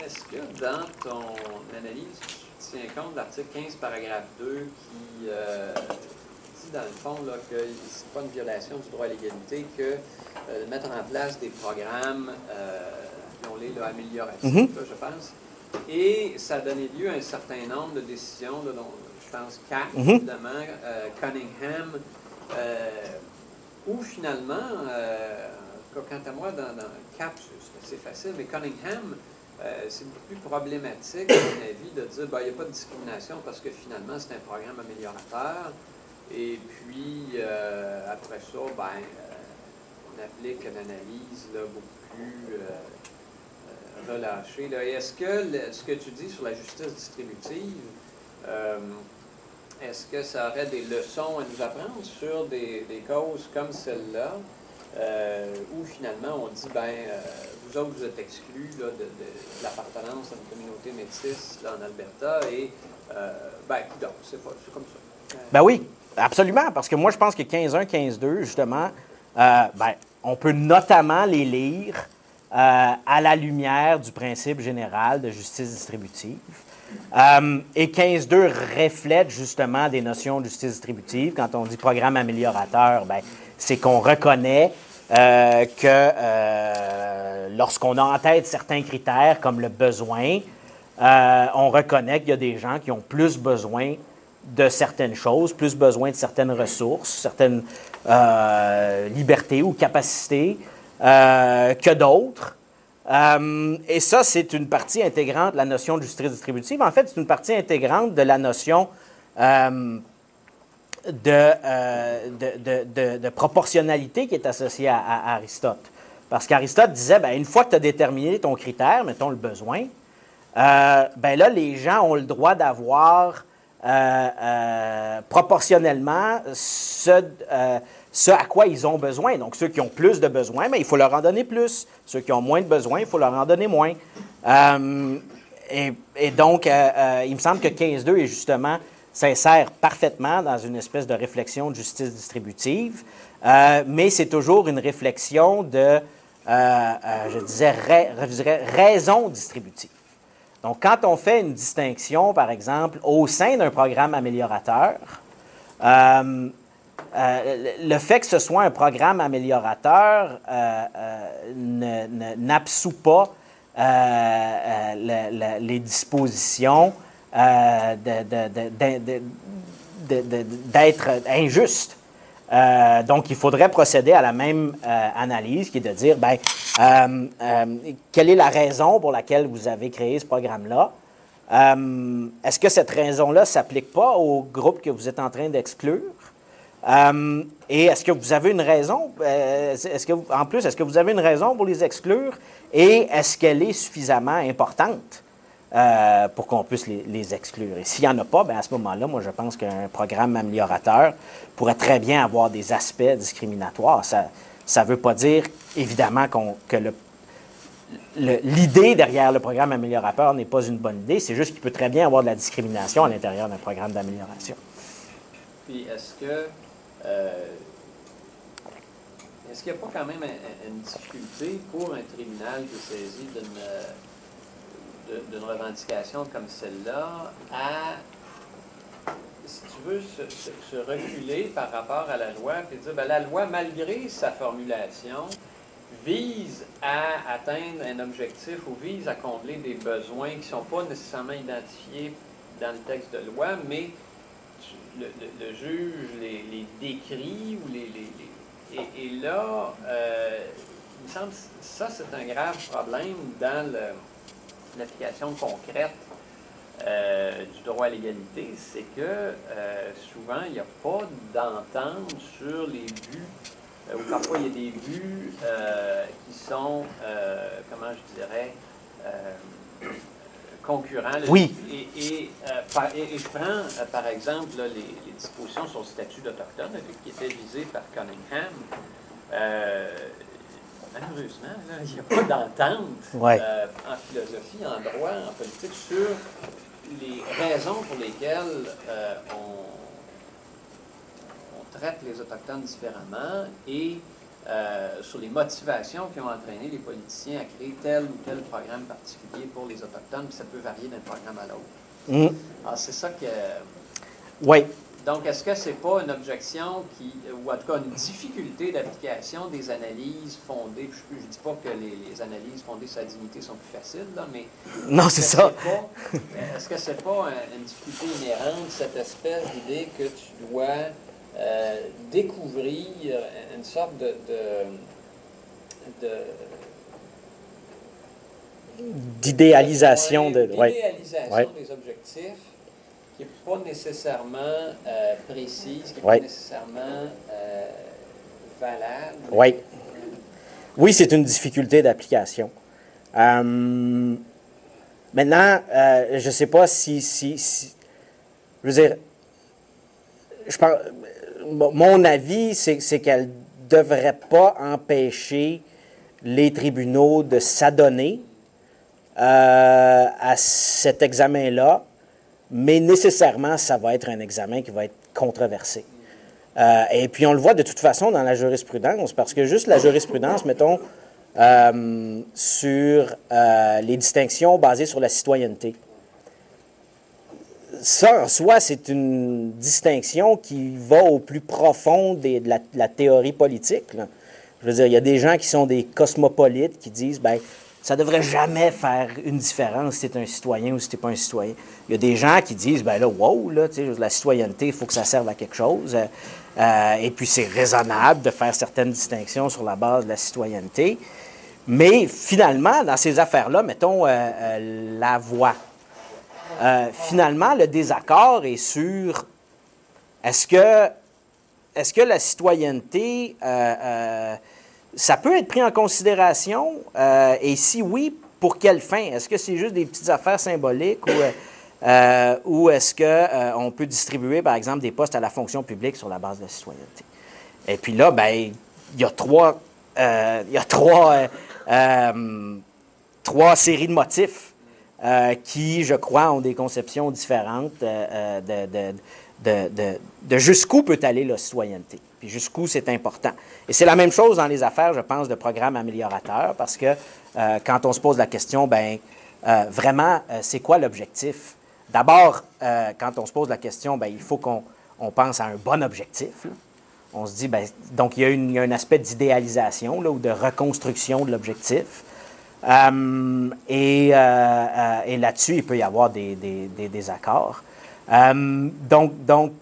est-ce que dans ton analyse, tu tiens compte de l'article 15, paragraphe 2, qui dit dans le fond là, que ce n'est pas une violation du droit à l'égalité que de mettre en place des programmes appelons-les amélioratifs, là, je pense. Et ça a donné lieu à un certain nombre de décisions, là, dont je pense 4, évidemment, Cunningham, où finalement, quant à moi, dans CAP, c'est assez facile, mais Cunningham, c'est beaucoup plus problématique, à mon avis, de dire il n'y a pas de discrimination parce que finalement, c'est un programme améliorateur. Et puis, après ça, on applique une analyse là, beaucoup plus relâchée. Là. Et est-ce que ce que tu dis sur la justice distributive, est-ce que ça aurait des leçons à nous apprendre sur des causes comme celle-là, où finalement on dit, vous autres, vous êtes exclus là, de l'appartenance à une communauté métisse là, en Alberta, et, c'est comme ça. Ben oui, absolument, parce que moi, je pense que 15.1, 15.2, justement, on peut notamment les lire à la lumière du principe général de justice distributive. Et 15.2 reflète justement des notions de justice distributive. Quand on dit programme améliorateur, c'est qu'on reconnaît que lorsqu'on a en tête certains critères comme le besoin, on reconnaît qu'il y a des gens qui ont plus besoin de certaines choses, plus besoin de certaines ressources, certaines libertés ou capacités que d'autres. Et ça, c'est une partie intégrante de la notion de justice distributive. En fait, c'est une partie intégrante de la notion de proportionnalité qui est associée à Aristote. Parce qu'Aristote disait, une fois que tu as déterminé ton critère, mettons le besoin, là, les gens ont le droit d'avoir proportionnellement ce à quoi ils ont besoin. Donc, ceux qui ont plus de besoins, il faut leur en donner plus. Ceux qui ont moins de besoins, il faut leur en donner moins. Et donc, il me semble que 15.2 est justement s'insère parfaitement dans une espèce de réflexion de justice distributive, mais c'est toujours une réflexion de, je dirais, raison distributive. Donc, quand on fait une distinction, par exemple, au sein d'un programme améliorateur, le fait que ce soit un programme améliorateur n'absout pas les dispositions d'être injuste. Donc, il faudrait procéder à la même analyse, qui est de dire, quelle est la raison pour laquelle vous avez créé ce programme-là? Est-ce que cette raison-là ne s'applique pas au groupe que vous êtes en train d'exclure? Et est-ce que vous avez une raison? Est-ce que vous avez une raison pour les exclure? Et est-ce qu'elle est suffisamment importante pour qu'on puisse les exclure? Et s'il n'y en a pas, à ce moment-là, moi, je pense qu'un programme améliorateur pourrait très bien avoir des aspects discriminatoires. Ça ne veut pas dire, évidemment, que l'idée derrière le programme améliorateur n'est pas une bonne idée. C'est juste qu'il peut très bien avoir de la discrimination à l'intérieur d'un programme d'amélioration. Puis, est-ce qu'il n'y a pas quand même une difficulté pour un tribunal qui est saisi d'une revendication comme celle-là à, si tu veux, se reculer par rapport à la loi et dire, la loi, malgré sa formulation, vise à atteindre un objectif ou vise à combler des besoins qui ne sont pas nécessairement identifiés dans le texte de loi, mais le juge les décrit ou et là, il me semble que ça, c'est un grave problème dans l'application concrète du droit à l'égalité, c'est que souvent, il n'y a pas d'entente sur les buts, ou parfois il y a des buts qui sont, comment je dirais, concurrents. Là, Oui. Et je prends, par exemple, là, les dispositions sur le statut d'Autochtone qui étaient visées par Cunningham. Malheureusement, là, il n'y a pas d'entente en philosophie, en droit, en politique, sur les raisons pour lesquelles on traite les Autochtones différemment et sur les motivations qui ont entraîné les politiciens à créer tel ou tel programme particulier pour les Autochtones, puis ça peut varier d'un programme à l'autre. Alors, c'est ça que... Oui. Donc, est-ce que c'est pas une objection ou en tout cas une difficulté d'application des analyses fondées, je ne dis pas que les analyses fondées sur la dignité sont plus faciles, là, mais... Non, c'est ça. Est-ce que c'est pas une difficulté inhérente, cette espèce d'idée que tu dois découvrir une sorte d'idéalisation d'idéalisation des objectifs qui n'est pas nécessairement précise, qui n'est pas nécessairement valable. Oui. Oui, c'est une difficulté d'application. Maintenant, je ne sais pas si je veux dire, mon avis, c'est qu'elle ne devrait pas empêcher les tribunaux de s'adonner à cet examen-là, mais nécessairement, ça va être un examen qui va être controversé. Et puis, on le voit de toute façon dans la jurisprudence, parce que juste la jurisprudence, mettons, sur les distinctions basées sur la citoyenneté. Ça, en soi, c'est une distinction qui va au plus profond de la théorie politique, là. Je veux dire, il y a des gens qui sont des cosmopolites qui disent, bien, ça ne devrait jamais faire une différence si tu es un citoyen ou si tu n'es pas un citoyen. Il y a des gens qui disent, bien là, wow, là, la citoyenneté, il faut que ça serve à quelque chose. Et puis, c'est raisonnable de faire certaines distinctions sur la base de la citoyenneté. Mais finalement, dans ces affaires-là, mettons la voix. Finalement, le désaccord est sur est-ce que la citoyenneté, ça peut être pris en considération? Et si oui, pour quelle fin? Est-ce que c'est juste des petites affaires symboliques ou est-ce qu'on peut distribuer, par exemple, des postes à la fonction publique sur la base de la citoyenneté? Et puis là, bien, il y a trois séries de motifs qui, je crois, ont des conceptions différentes de jusqu'où peut aller la citoyenneté, puis jusqu'où c'est important. Et c'est la même chose dans les affaires, je pense, de programmes améliorateurs, parce que quand on se pose la question, bien, vraiment, c'est quoi l'objectif? D'abord, quand on se pose la question, bien, il faut qu'on pense à un bon objectif, là. On se dit, bien, donc il y a un aspect d'idéalisation là, ou de reconstruction de l'objectif. Et là-dessus, il peut y avoir des désaccords. Donc,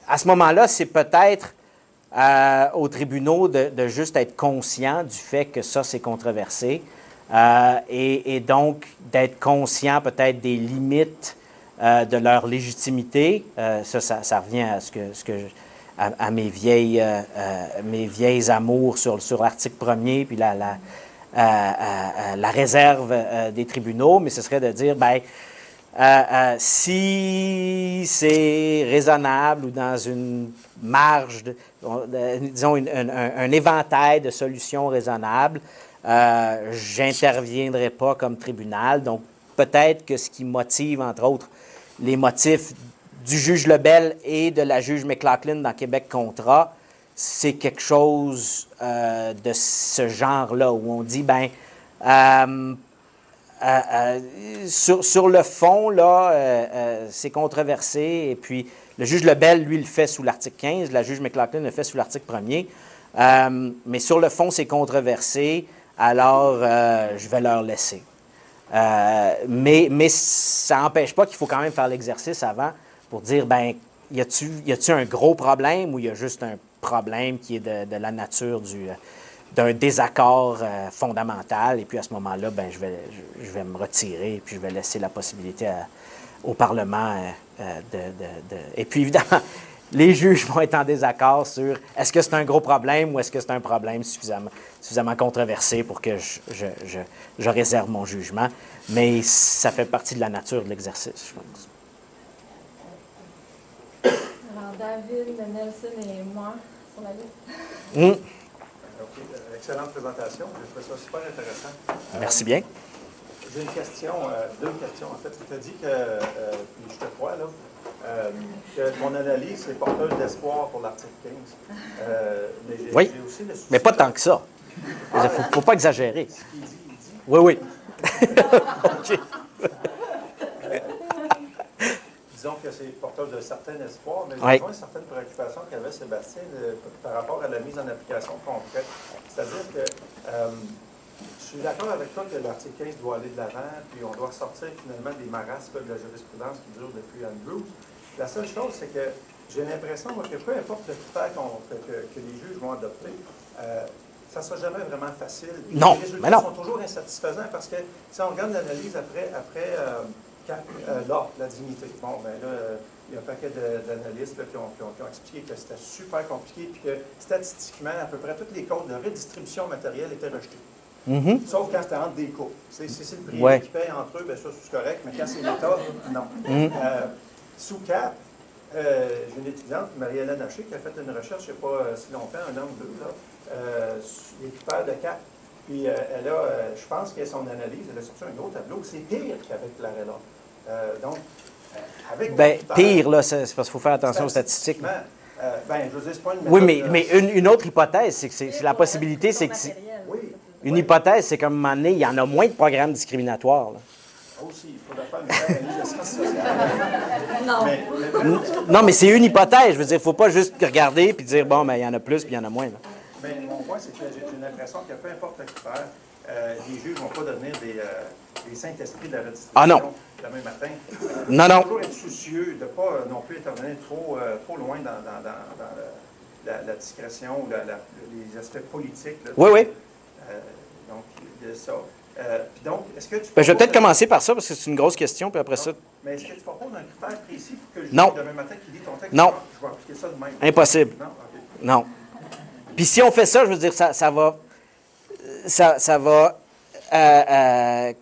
à ce moment-là, c'est peut-être aux tribunaux de juste être conscients du fait que ça, c'est controversé et donc d'être conscients peut-être des limites de leur légitimité. Ça revient à mes vieilles amours sur l'article 1er, puis la réserve des tribunaux, mais ce serait de dire, bien, si c'est raisonnable ou dans une marge, disons un éventail de solutions raisonnables, j'interviendrai pas comme tribunal. Donc, peut-être que ce qui motive, entre autres, les motifs du juge Lebel et de la juge McLaughlin dans Québec Contra, c'est quelque chose de ce genre-là, où on dit, bien, sur le fond, là, c'est controversé, et puis le juge Lebel, lui, le fait sous l'article 15, la juge McLaughlin le fait sous l'article 1er, mais sur le fond, c'est controversé, alors je vais leur laisser. Mais ça n'empêche pas qu'il faut quand même faire l'exercice avant pour dire, bien, y a-t-il un gros problème ou il y a juste un problème qui est de la nature d'un désaccord fondamental, et puis à ce moment-là, ben, je vais me retirer, et puis je vais laisser la possibilité au Parlement et puis évidemment, les juges vont être en désaccord sur est-ce que c'est un gros problème ou est-ce que c'est un problème suffisamment controversé pour que je réserve mon jugement. Mais ça fait partie de la nature de l'exercice, je pense. Alors, David, Nelson et moi sur la liste. OK. Excellente présentation. J'ai trouvé ça super intéressant. Merci bien. J'ai une question, deux questions en fait. Tu as dit que, puis je te crois, là, que ton analyse est porteuse d'espoir pour l'article 15. Mais j'ai Oui, aussi le souci mais pas tant que ça. Il ne faut pas exagérer. Ce qu'il dit, il dit. Oui, oui. OK. Disons que c'est porteur de certains espoirs, mais Oui. j'ai une certaine préoccupation qu'avait Sébastien par rapport à la mise en application concrète. C'est-à-dire que je suis d'accord avec toi que l'article 15 doit aller de l'avant, puis on doit sortir finalement des marasmes de la jurisprudence qui dure depuis Andrews. La seule chose, c'est que j'ai l'impression que peu importe le critère que les juges vont adopter, ça ne sera jamais vraiment facile. Non, les résultats mais non. sont toujours insatisfaisants parce que si on regarde l'analyse après la dignité. Bon, ben là, il y a un paquet d'analystes qui ont expliqué que c'était super compliqué puis que statistiquement, à peu près toutes les causes de redistribution matérielle étaient rejetées. Mm-hmm. Sauf quand c'était entre des couples. C'est le privé Ouais. qui paye entre eux, bien ça, c'est correct, mais quand c'est l'État, non. Sous CAP, j'ai une étudiante, Marie-Hélène Haché, qui a fait une recherche il n'y a pas si longtemps, un an ou deux, là, sur les critères de CAP. Puis elle a, je pense que son analyse, elle a sorti un gros tableau, c'est pire qu'avec l'ARELA. Donc, avec Bien, pire, là, c'est parce qu'il faut faire attention aux statistiques. je veux dire, c'est pas une Oui, méthode, mais une autre hypothèse, c'est que c'est la possibilité, c'est que oui, une hypothèse, c'est qu'à un moment donné, il y en a moins de programmes discriminatoires. Là. aussi, il faudrait faire une vraie analyse de sciences sociales. Non. Mais Non, mais c'est une hypothèse. Je veux dire, il ne faut pas juste regarder et dire, bon, ben, il y en a plus puis il y en a moins. Là. mais mon point, c'est que j'ai l'impression que peu importe le critère, les juges ne vont pas devenir des saints-esprits de la redistribution Ah non. demain matin. Non, Il non. faut toujours être soucieux de ne pas non plus intervenir trop loin dans la discrétion ou les aspects politiques. Là, Oui, oui. Donc, il y a ça. Puis donc, est-ce que tu Ben, je vais proposes peut-être commencer par ça parce que c'est une grosse question, puis après ça. Mais est-ce que tu proposes un critère précis pour que le juge, Non. demain matin, qui lit ton texte, Non. je vais appliquer ça de même? Impossible. Non? OK. Non. Puis si on fait ça, je veux dire, ça va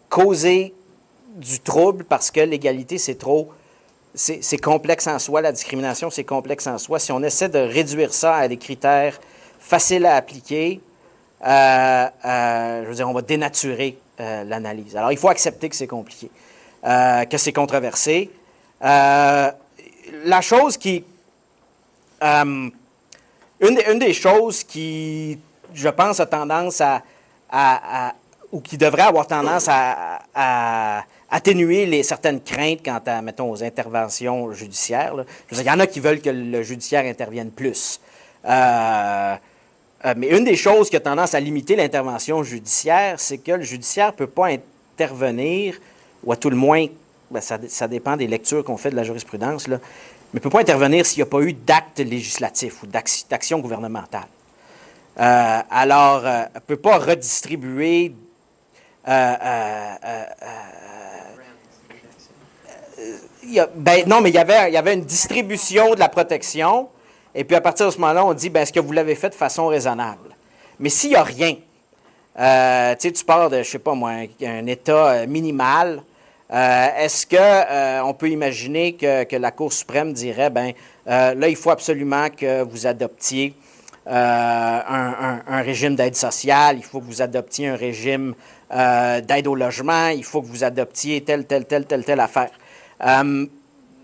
causer du trouble parce que l'égalité, c'est complexe en soi, la discrimination, c'est complexe en soi. Si on essaie de réduire ça à des critères faciles à appliquer, je veux dire, on va dénaturer l'analyse. Alors, il faut accepter que c'est compliqué, que c'est controversé. La chose qui... une des choses qui, je pense, a tendance ou qui devrait avoir tendance à atténuer certaines craintes quant à, mettons, aux interventions judiciaires. Là. Je veux dire, il y en a qui veulent que le judiciaire intervienne plus. Mais une des choses qui a tendance à limiter l'intervention judiciaire, c'est que le judiciaire ne peut pas intervenir, ou à tout le moins, ben, ça dépend des lectures qu'on fait de la jurisprudence, là, mais ne peut pas intervenir s'il n'y a pas eu d'acte législatif ou d'action gouvernementale. Alors, elle ne peut pas redistribuer non, mais il y avait une distribution de la protection, et puis à partir de ce moment-là, on dit, ben, est-ce que vous l'avez fait de façon raisonnable? Mais s'il n'y a rien, tu pars de, je ne sais pas moi, un état minimal, est-ce qu'on peut imaginer que la Cour suprême dirait, ben là, il faut absolument que vous adoptiez un régime d'aide sociale, il faut que vous adoptiez un régime d'aide au logement, il faut que vous adoptiez telle affaire.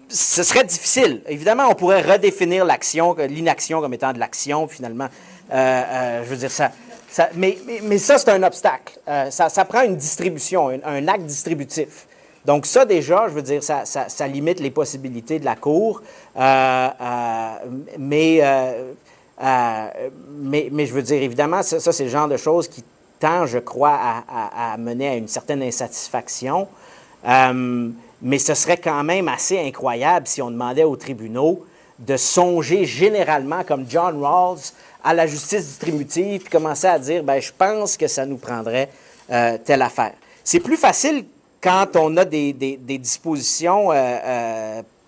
Ce serait difficile. Évidemment, on pourrait redéfinir l'inaction comme étant de l'action, finalement. Je veux dire, mais ça, c'est un obstacle. Ça prend une distribution, un acte distributif. Donc ça, déjà, je veux dire, ça limite les possibilités de la Cour. Mais je veux dire, évidemment, ça c'est le genre de choses qui tend, je crois, à mener à une certaine insatisfaction. Mais ce serait quand même assez incroyable si on demandait aux tribunaux de songer généralement, comme John Rawls, à la justice distributive, puis commencer à dire, ben je pense que ça nous prendrait telle affaire. C'est plus facile quand on a des dispositions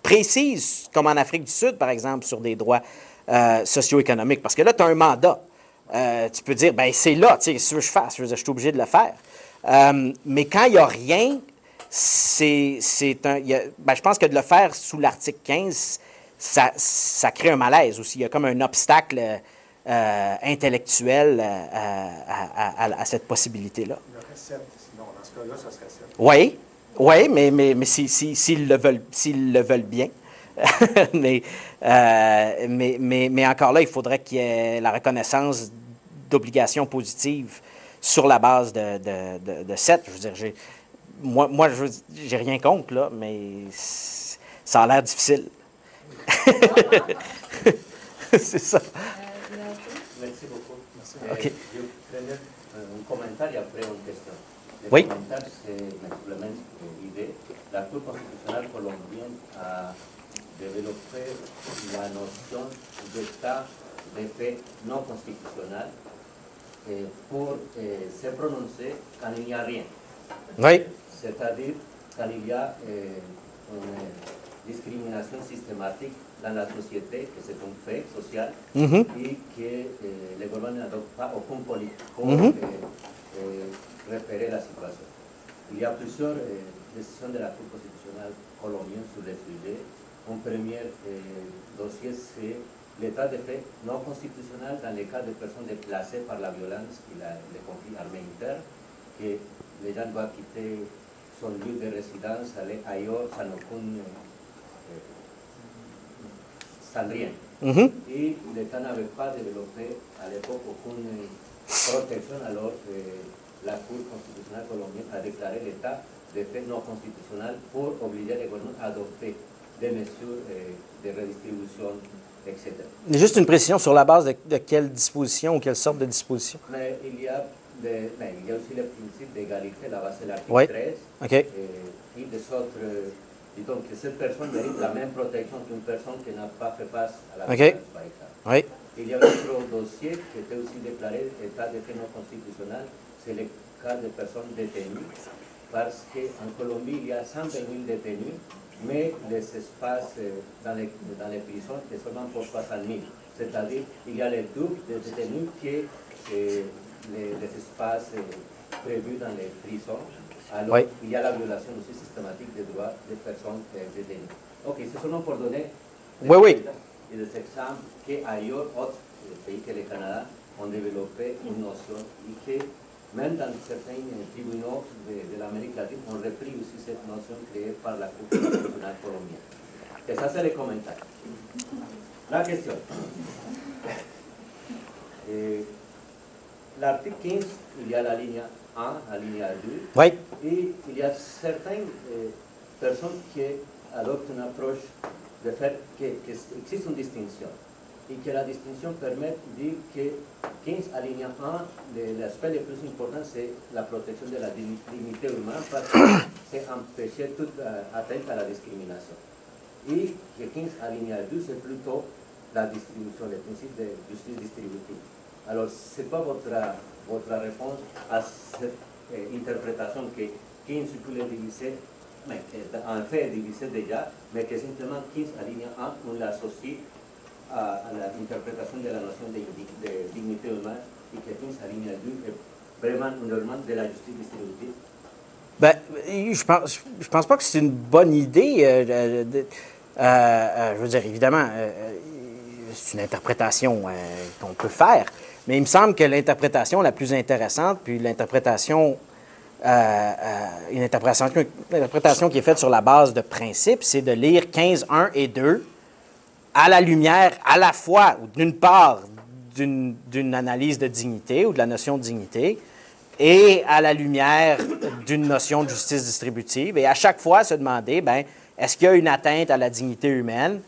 précise, comme en Afrique du Sud, par exemple, sur des droits socio-économiques. Parce que là, tu as un mandat. Tu peux dire, ben c'est là, tu sais, ce que je fasse, je suis obligé de le faire. Mais quand il n'y a rien, je pense que de le faire sous l'article 15, ça crée un malaise aussi. Il y a comme un obstacle intellectuel à cette possibilité-là. Il y aurait 7, sinon, dans ce cas-là, ça serait 7. Oui, oui, mais s'ils le veulent bien. mais encore là, il faudrait qu'il y ait la reconnaissance d'obligations positives sur la base de 7. Je veux dire, moi j'ai rien contre, là, mais ça a l'air difficile. C'est ça. Merci beaucoup. Merci. OK. Je prenais un commentaire et après une question. Le Oui. commentaire, c'est me supplémente l'idée. La Cour constitutionnelle colombienne a développé la notion d'état de fait non constitutionnel pour se prononcer quand il n'y a rien. Oui. C'est-à-dire quand il y a une discrimination systématique dans la société, que c'est un fait social, Mhm. et que le gouvernement n'adopte pas aucune politique pour Mhm. repérer la situation. Il y a plusieurs décisions de la Cour constitutionnelle colombienne sur le sujet. Un premier dossier, c'est l'état de fait non constitutionnel dans les cas de personnes déplacées par la violence et le conflit armé interne, que les gens doivent quitter son lieu de résidence, aller ailleurs sans rien. Mhm. Et l'État n'avait pas développé à l'époque aucune protection, alors la Cour constitutionnelle colombienne a déclaré l'état de fait non constitutionnel pour obliger les gouvernements à adopter des mesures de redistribution, etc. Juste une précision sur la base de quelle disposition ou quelle sorte de disposition. Mais il y a aussi le principe d'égalité, la base de l'article Oui. 13, OK. et des autres, disons que cette personne mérite la même protection qu'une personne qui n'a pas fait face à la OK. violence, par exemple. Oui. Il y a un autre dossier qui était aussi déclaré état de fait non constitutionnel, c'est le cas de personnes détenues, parce qu'en Colombie, il y a 120 000 détenus, mais les espaces dans les prisons sont seulement pour 60 000. C'est-à-dire qu'il y a le double de détenus que les espaces prévus dans les prisons. Alors, Oui. il y a la violation aussi systématique des droits des personnes détenues. Ok, c'est seulement pour donner Oui, oui. des exemples qu'ailleurs, autres pays que le Canada, ont développé une notion et que même dans certains tribunaux de l'Amérique latine, on repris aussi cette notion créée par la Cour constitutionnelle colombienne. Et ça, c'est le commentaire. La question. L'article 15, il y a la ligne 1, la ligne 2, Oui. et il y a certaines personnes qui adoptent une approche de faire qu'il existe une distinction et que la distinction permet de dire que 15 alinéa 1, l'aspect le plus important c'est la protection de la dignité humaine parce que c'est empêcher toute atteinte à la discrimination. Et que 15 alinéa 2 c'est plutôt la distribution, le principe de justice distributive. Alors, c'est pas votre réponse à cette interprétation que 15 circules divisé, mais en fait est divisé déjà, mais que simplement 15 alinéa 1, on l'associe à l'interprétation de la notion de dignité humaine et que 15 alinéa 2 est vraiment un élément de la justice distributive. Ben, je pense pas que c'est une bonne idée. Je veux dire, évidemment, c'est une interprétation qu'on peut faire, mais il me semble que l'interprétation la plus intéressante, puis une interprétation qui est faite sur la base de principes, c'est de lire 15, 1 et 2 à la lumière à la fois, ou d'une part, d'une analyse de dignité ou de la notion de dignité, et à la lumière d'une notion de justice distributive, et à chaque fois se demander, ben, est-ce qu'il y a une atteinte à la dignité humaine?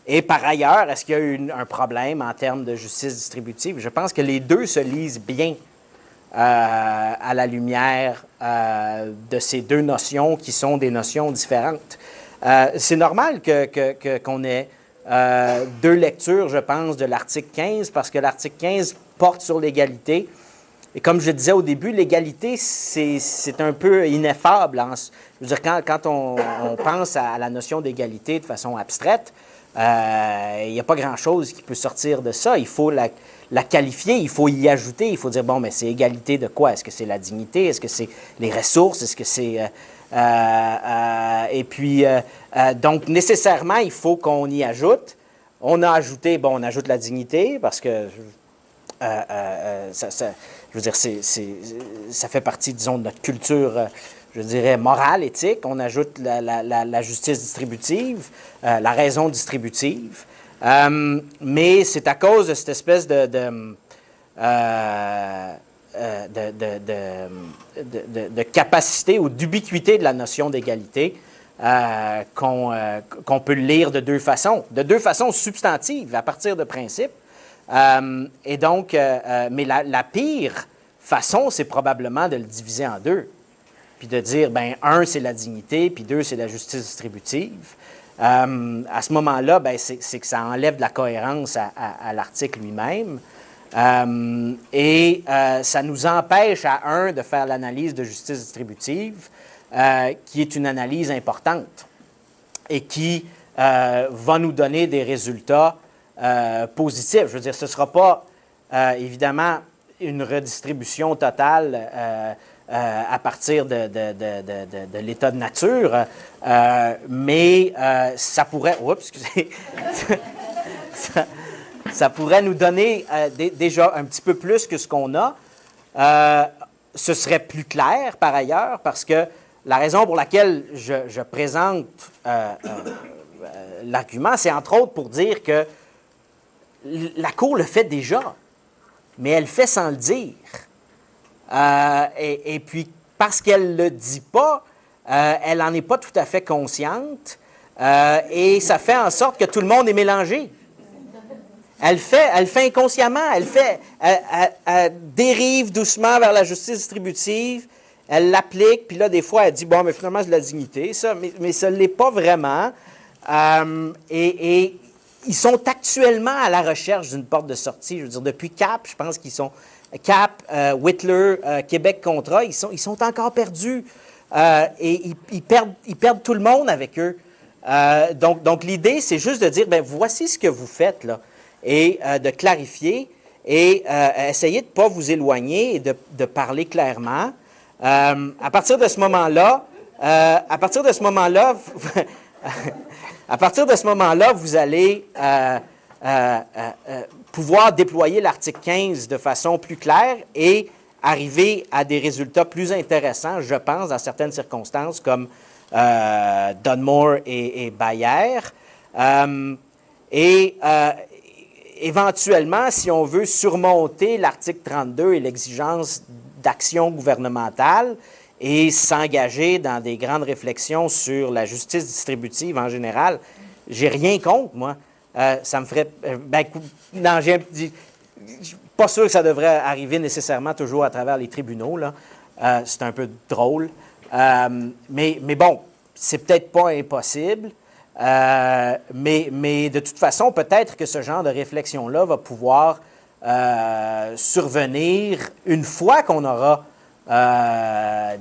Et par ailleurs, est-ce qu'il y a eu un problème en termes de justice distributive? Je pense que les deux se lisent bien à la lumière de ces deux notions qui sont des notions différentes. C'est normal qu'on ait deux lectures, je pense, de l'article 15, parce que l'article 15 porte sur l'égalité Et comme je disais au début, l'égalité, c'est un peu ineffable. Je veux dire, quand on pense à la notion d'égalité de façon abstraite, il n'y a pas grand-chose qui peut sortir de ça. Il faut la qualifier, il faut y ajouter, il faut dire, bon, mais c'est égalité de quoi? Est-ce que c'est la dignité? Est-ce que c'est les ressources? Est-ce que c'est... et puis, donc, nécessairement, il faut qu'on y ajoute. On a ajouté, bon, on ajoute la dignité parce que, je veux dire, ça fait partie, disons, de notre culture, je dirais, morale, éthique. On ajoute la justice distributive, la raison distributive. Mais c'est à cause de cette espèce de capacité ou d'ubiquité de la notion d'égalité qu'on peut le lire de deux façons substantives, à partir de principes. Et donc, mais la pire façon, c'est probablement de le diviser en deux, puis de dire, ben un, c'est la dignité, puis deux, c'est la justice distributive. À ce moment-là, ben, c'est que ça enlève de la cohérence à l'article lui-même. Et ça nous empêche, à un, de faire l'analyse de justice distributive, qui est une analyse importante et qui va nous donner des résultats positifs. Je veux dire, ce ne sera pas, évidemment, une redistribution totale à partir de l'état de nature, mais ça pourrait... Oups, excusez. ça pourrait nous donner déjà un petit peu plus que ce qu'on a. Ce serait plus clair, par ailleurs, parce que la raison pour laquelle je présente l'argument, c'est entre autres pour dire que la Cour le fait déjà, mais elle le fait sans le dire. Et puis, parce qu'elle ne le dit pas, elle n'en est pas tout à fait consciente, et ça fait en sorte que tout le monde est mélangé. Elle fait inconsciemment, elle dérive doucement vers la justice distributive, elle l'applique, puis là, des fois, elle dit, bon, mais finalement, c'est de la dignité, ça, mais ça ne l'est pas vraiment. Et ils sont actuellement à la recherche d'une porte de sortie. Je veux dire, depuis CAP, je pense qu'ils sont... CAP, Whitler, Québec Contrat, ils sont encore perdus. Et ils perdent tout le monde avec eux. Donc l'idée, c'est juste de dire, bien, voici ce que vous faites, là, et de clarifier, et essayer de ne pas vous éloigner et de parler clairement. À partir de ce moment-là, vous allez pouvoir déployer l'article 15 de façon plus claire et arriver à des résultats plus intéressants, je pense, dans certaines circonstances, comme Dunmore et Bayer. Éventuellement, si on veut surmonter l'article 32 et l'exigence d'action gouvernementale et s'engager dans des grandes réflexions sur la justice distributive en général, j'ai rien contre, moi. Ça me ferait... non, je ne suis pas sûr que ça devrait arriver nécessairement toujours à travers les tribunaux, là. C'est un peu drôle. Mais bon, c'est peut-être pas impossible. Mais de toute façon, peut-être que ce genre de réflexion-là va pouvoir survenir une fois qu'on aura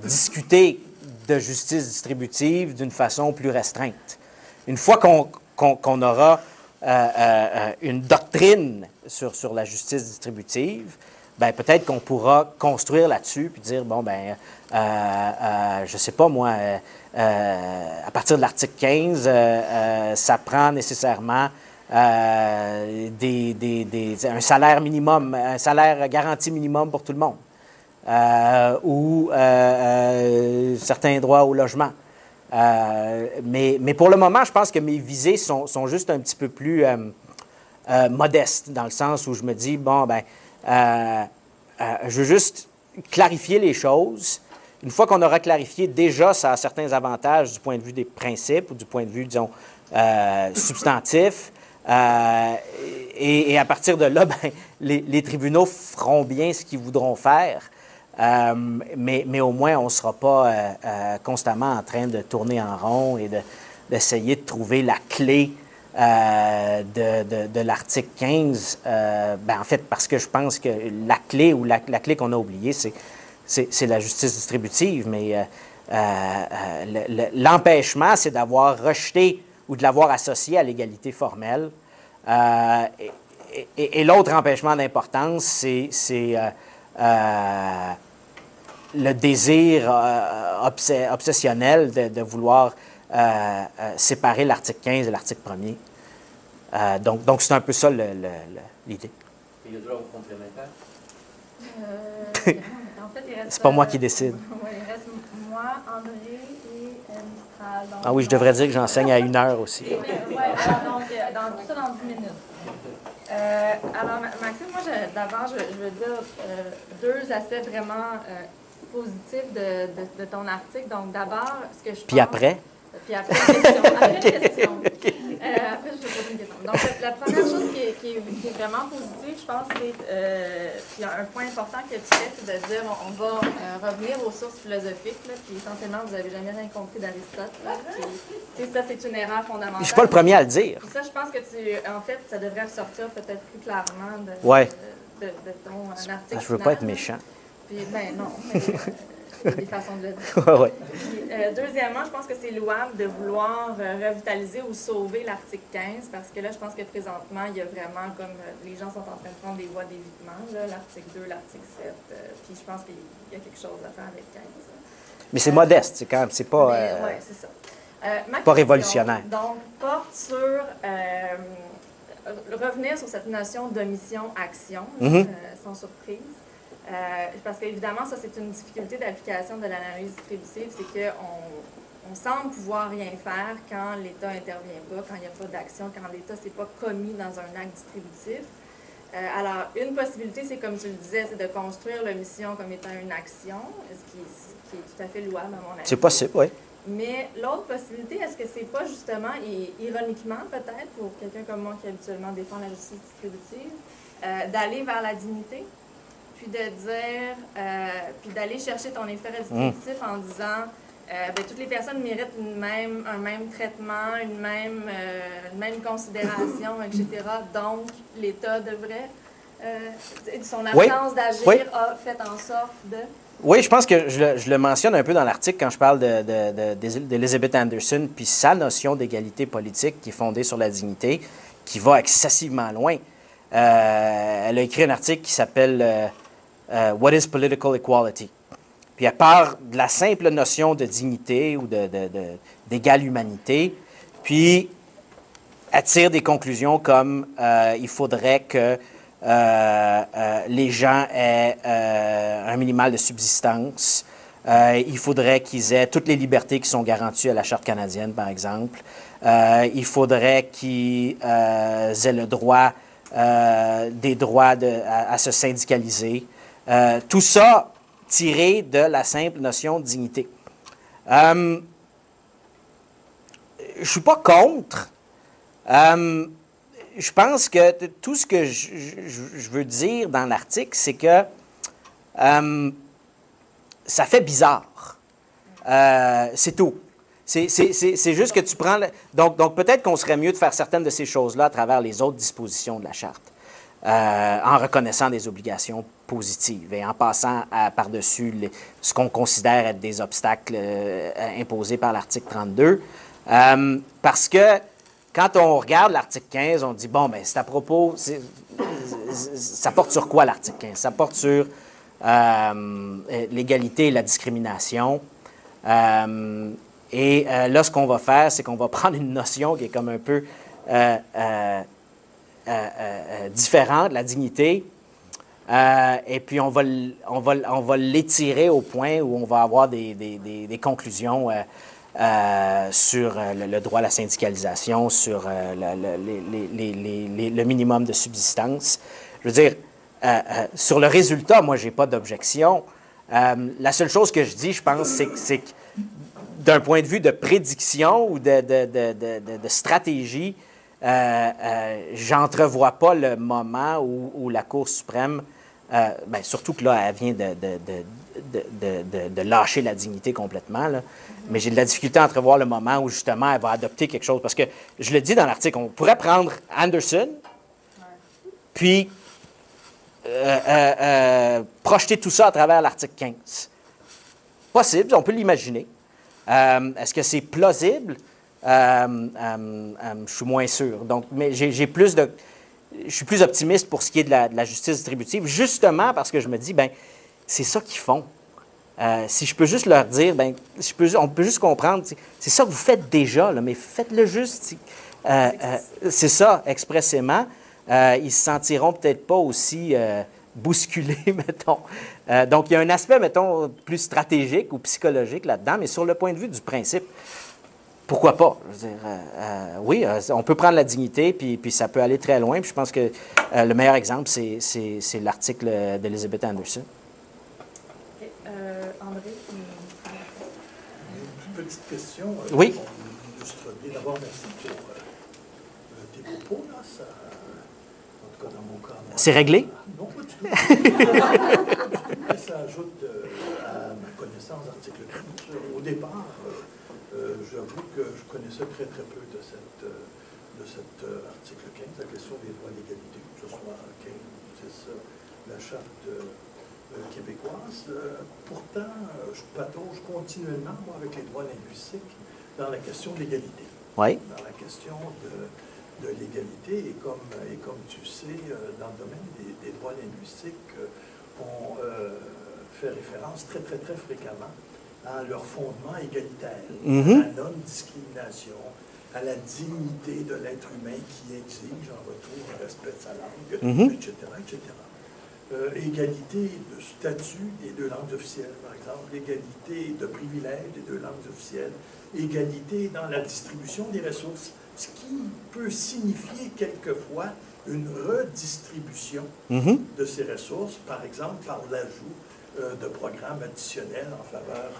discuté de justice distributive d'une façon plus restreinte. Une fois qu'on aura une doctrine sur la justice distributive, ben peut-être qu'on pourra construire là-dessus puis dire, bon, ben, je ne sais pas, moi, à partir de l'article 15, ça prend nécessairement un salaire minimum, un salaire garanti minimum pour tout le monde, ou certains droits au logement. Mais pour le moment, je pense que mes visées sont juste un petit peu plus modestes, dans le sens où je me dis, bon, ben, je veux juste clarifier les choses. Une fois qu'on aura clarifié, déjà, ça a certains avantages du point de vue des principes ou du point de vue, disons, substantif. Et à partir de là, ben, les tribunaux feront bien ce qu'ils voudront faire. Mais au moins, on ne sera pas constamment en train de tourner en rond et d'essayer de trouver la clé de l'article 15, ben, en fait, parce que je pense que la clé la clé qu'on a oubliée, c'est la justice distributive, mais l'empêchement, c'est d'avoir rejeté ou de l'avoir associé à l'égalité formelle. Et l'autre empêchement d'importance, c'est le désir obsessionnel de vouloir séparer l'article 15 de l'article 1er. Donc c'est un peu ça l'idée. Et le droit complémentaire? En fait, il reste, C'est pas moi qui décide. Oui, il reste moi, André et Mistral. Donc, Ah oui, je devrais dire que j'enseigne à 1 heure aussi. Oui, alors donc, tout ça dans 10 minutes. Alors, Maxime, moi, d'abord, je veux dire 2 aspects vraiment positifs de ton article. Donc, d'abord, ce que je pense... Puis après? Puis après, une question. Après, une question. Après, je vais poser une question. Donc, la première chose qui est vraiment positive, je pense, c'est... puis un point important que tu fais, c'est de dire on va revenir aux sources philosophiques. Là, puis essentiellement, vous n'avez jamais rien compris d'Aristote. Puis, ça, c'est une erreur fondamentale. Je ne suis pas le premier à le dire. Puis ça, je pense que en fait, ça devrait ressortir peut-être plus clairement de ton article. Je ne veux pas être méchant. Puis, ben non, mais il y a des façons de le dire. Ouais. Puis, deuxièmement, je pense que c'est louable de vouloir revitaliser ou sauver l'article 15, parce que là, je pense que présentement, il y a vraiment comme les gens sont en train de prendre des voies d'évitement, l'article 2, l'article 7, puis je pense qu'il y a quelque chose à faire avec 15. Mais c'est modeste, c'est quand même, c'est pas... Oui, c'est ça. Ma pas question, révolutionnaire. Donc, porte sur revenir sur cette notion d'omission-action, sans surprise. Parce qu'évidemment, ça, c'est une difficulté d'application de l'analyse distributive, c'est qu'on semble pouvoir rien faire quand l'État n'intervient pas, quand il n'y a pas d'action, quand l'État ne s'est pas commis dans un acte distributif. Alors, une possibilité, c'est comme tu le disais, c'est de construire l'omission comme étant une action, ce qui est tout à fait louable à mon avis. C'est possible, oui. Mais l'autre possibilité, est-ce que c'est pas justement, et ironiquement peut-être, pour quelqu'un comme moi qui habituellement défend la justice distributive, d'aller vers la dignité, puis de dire, puis d'aller chercher ton effet redistributif en disant, toutes les personnes méritent un même traitement, une même considération, etc. Donc, l'État devrait, son absence d'agir a fait en sorte de... Oui, je pense que je le mentionne un peu dans l'article quand je parle d'Elizabeth Anderson, puis sa notion d'égalité politique qui est fondée sur la dignité, qui va excessivement loin. Elle a écrit un article qui s'appelle What is Political Equality? Puis elle part de la simple notion de dignité ou d'égale humanité, puis elle tire des conclusions comme il faudrait que les gens aient un minimal de subsistance. Il faudrait qu'ils aient toutes les libertés qui sont garanties à la Charte canadienne, par exemple. Il faudrait qu'ils aient le droit, des droits à se syndicaliser. Tout ça tiré de la simple notion de dignité. Je ne suis pas contre. Je pense que tout ce que je veux dire dans l'article, c'est que ça fait bizarre. C'est tout. C'est juste que tu prends... Donc peut-être qu'on serait mieux de faire certaines de ces choses-là à travers les autres dispositions de la Charte, en reconnaissant des obligations positives et en passant par-dessus ce qu'on considère être des obstacles imposés par l'article 32. Parce que quand on regarde l'article 15, on dit, bon, bien, c'est à propos, ça porte sur quoi l'article 15? Ça porte sur l'égalité et la discrimination. Là, ce qu'on va faire, c'est qu'on va prendre une notion qui est comme un peu différente, la dignité, et puis on va l'étirer au point où on va avoir des conclusions sur le droit à la syndicalisation, sur le minimum de subsistance. Je veux dire, sur le résultat, moi, je n'ai pas d'objection. La seule chose que je dis, je pense, c'est que d'un point de vue de prédiction ou de stratégie, j'entrevois pas le moment où la Cour suprême, surtout que là, elle vient de lâcher la dignité complètement, là, Mais j'ai de la difficulté à entrevoir le moment où, justement, elle va adopter quelque chose. Parce que, je le dis dans l'article, on pourrait prendre Anderson, puis projeter tout ça à travers l'article 15. Possible, on peut l'imaginer. Est-ce que c'est plausible? Je suis moins sûr. Donc, mais je suis plus optimiste pour ce qui est de la justice distributive, justement parce que je me dis, ben c'est ça qu'ils font. Si je peux juste leur dire, ben on peut juste comprendre, c'est ça que vous faites déjà, là, mais faites-le juste. C'est ça, expressément. Ils se sentiront peut-être pas aussi bousculés, mettons. Donc, il y a un aspect, mettons, plus stratégique ou psychologique là-dedans, mais sur le point de vue du principe, pourquoi pas? Je veux dire, oui, on peut prendre la dignité, puis ça peut aller très loin. Puis je pense que le meilleur exemple, c'est l'article d'Elizabeth Anderson. OK. André? Une petite question. Oui. D'abord, merci pour tes propos. Là, ça, en tout cas, dans mon cas... C'est réglé? Non, pas du tout. Mais ça ajoute à ma connaissance d'article 15. Au départ, j'avoue que je connaissais très très peu de cet article 15, la question des droits d'égalité, que ce soit 15 ou 10, la charte québécoise. Pourtant, je patauge continuellement, moi, avec les droits linguistiques, dans la question de l'égalité. Oui. Dans la question de l'égalité, et comme tu sais, dans le domaine des droits linguistiques, on fait référence très très très fréquemment à leur fondement égalitaire, à la non-discrimination, à la dignité de l'être humain qui exige en retour le respect de sa langue, etc., etc. Égalité de statut des deux langues officielles, par exemple, égalité de privilèges des deux langues officielles, égalité dans la distribution des ressources, ce qui peut signifier quelquefois une redistribution de ces ressources, par exemple par l'ajout de programmes additionnels en faveur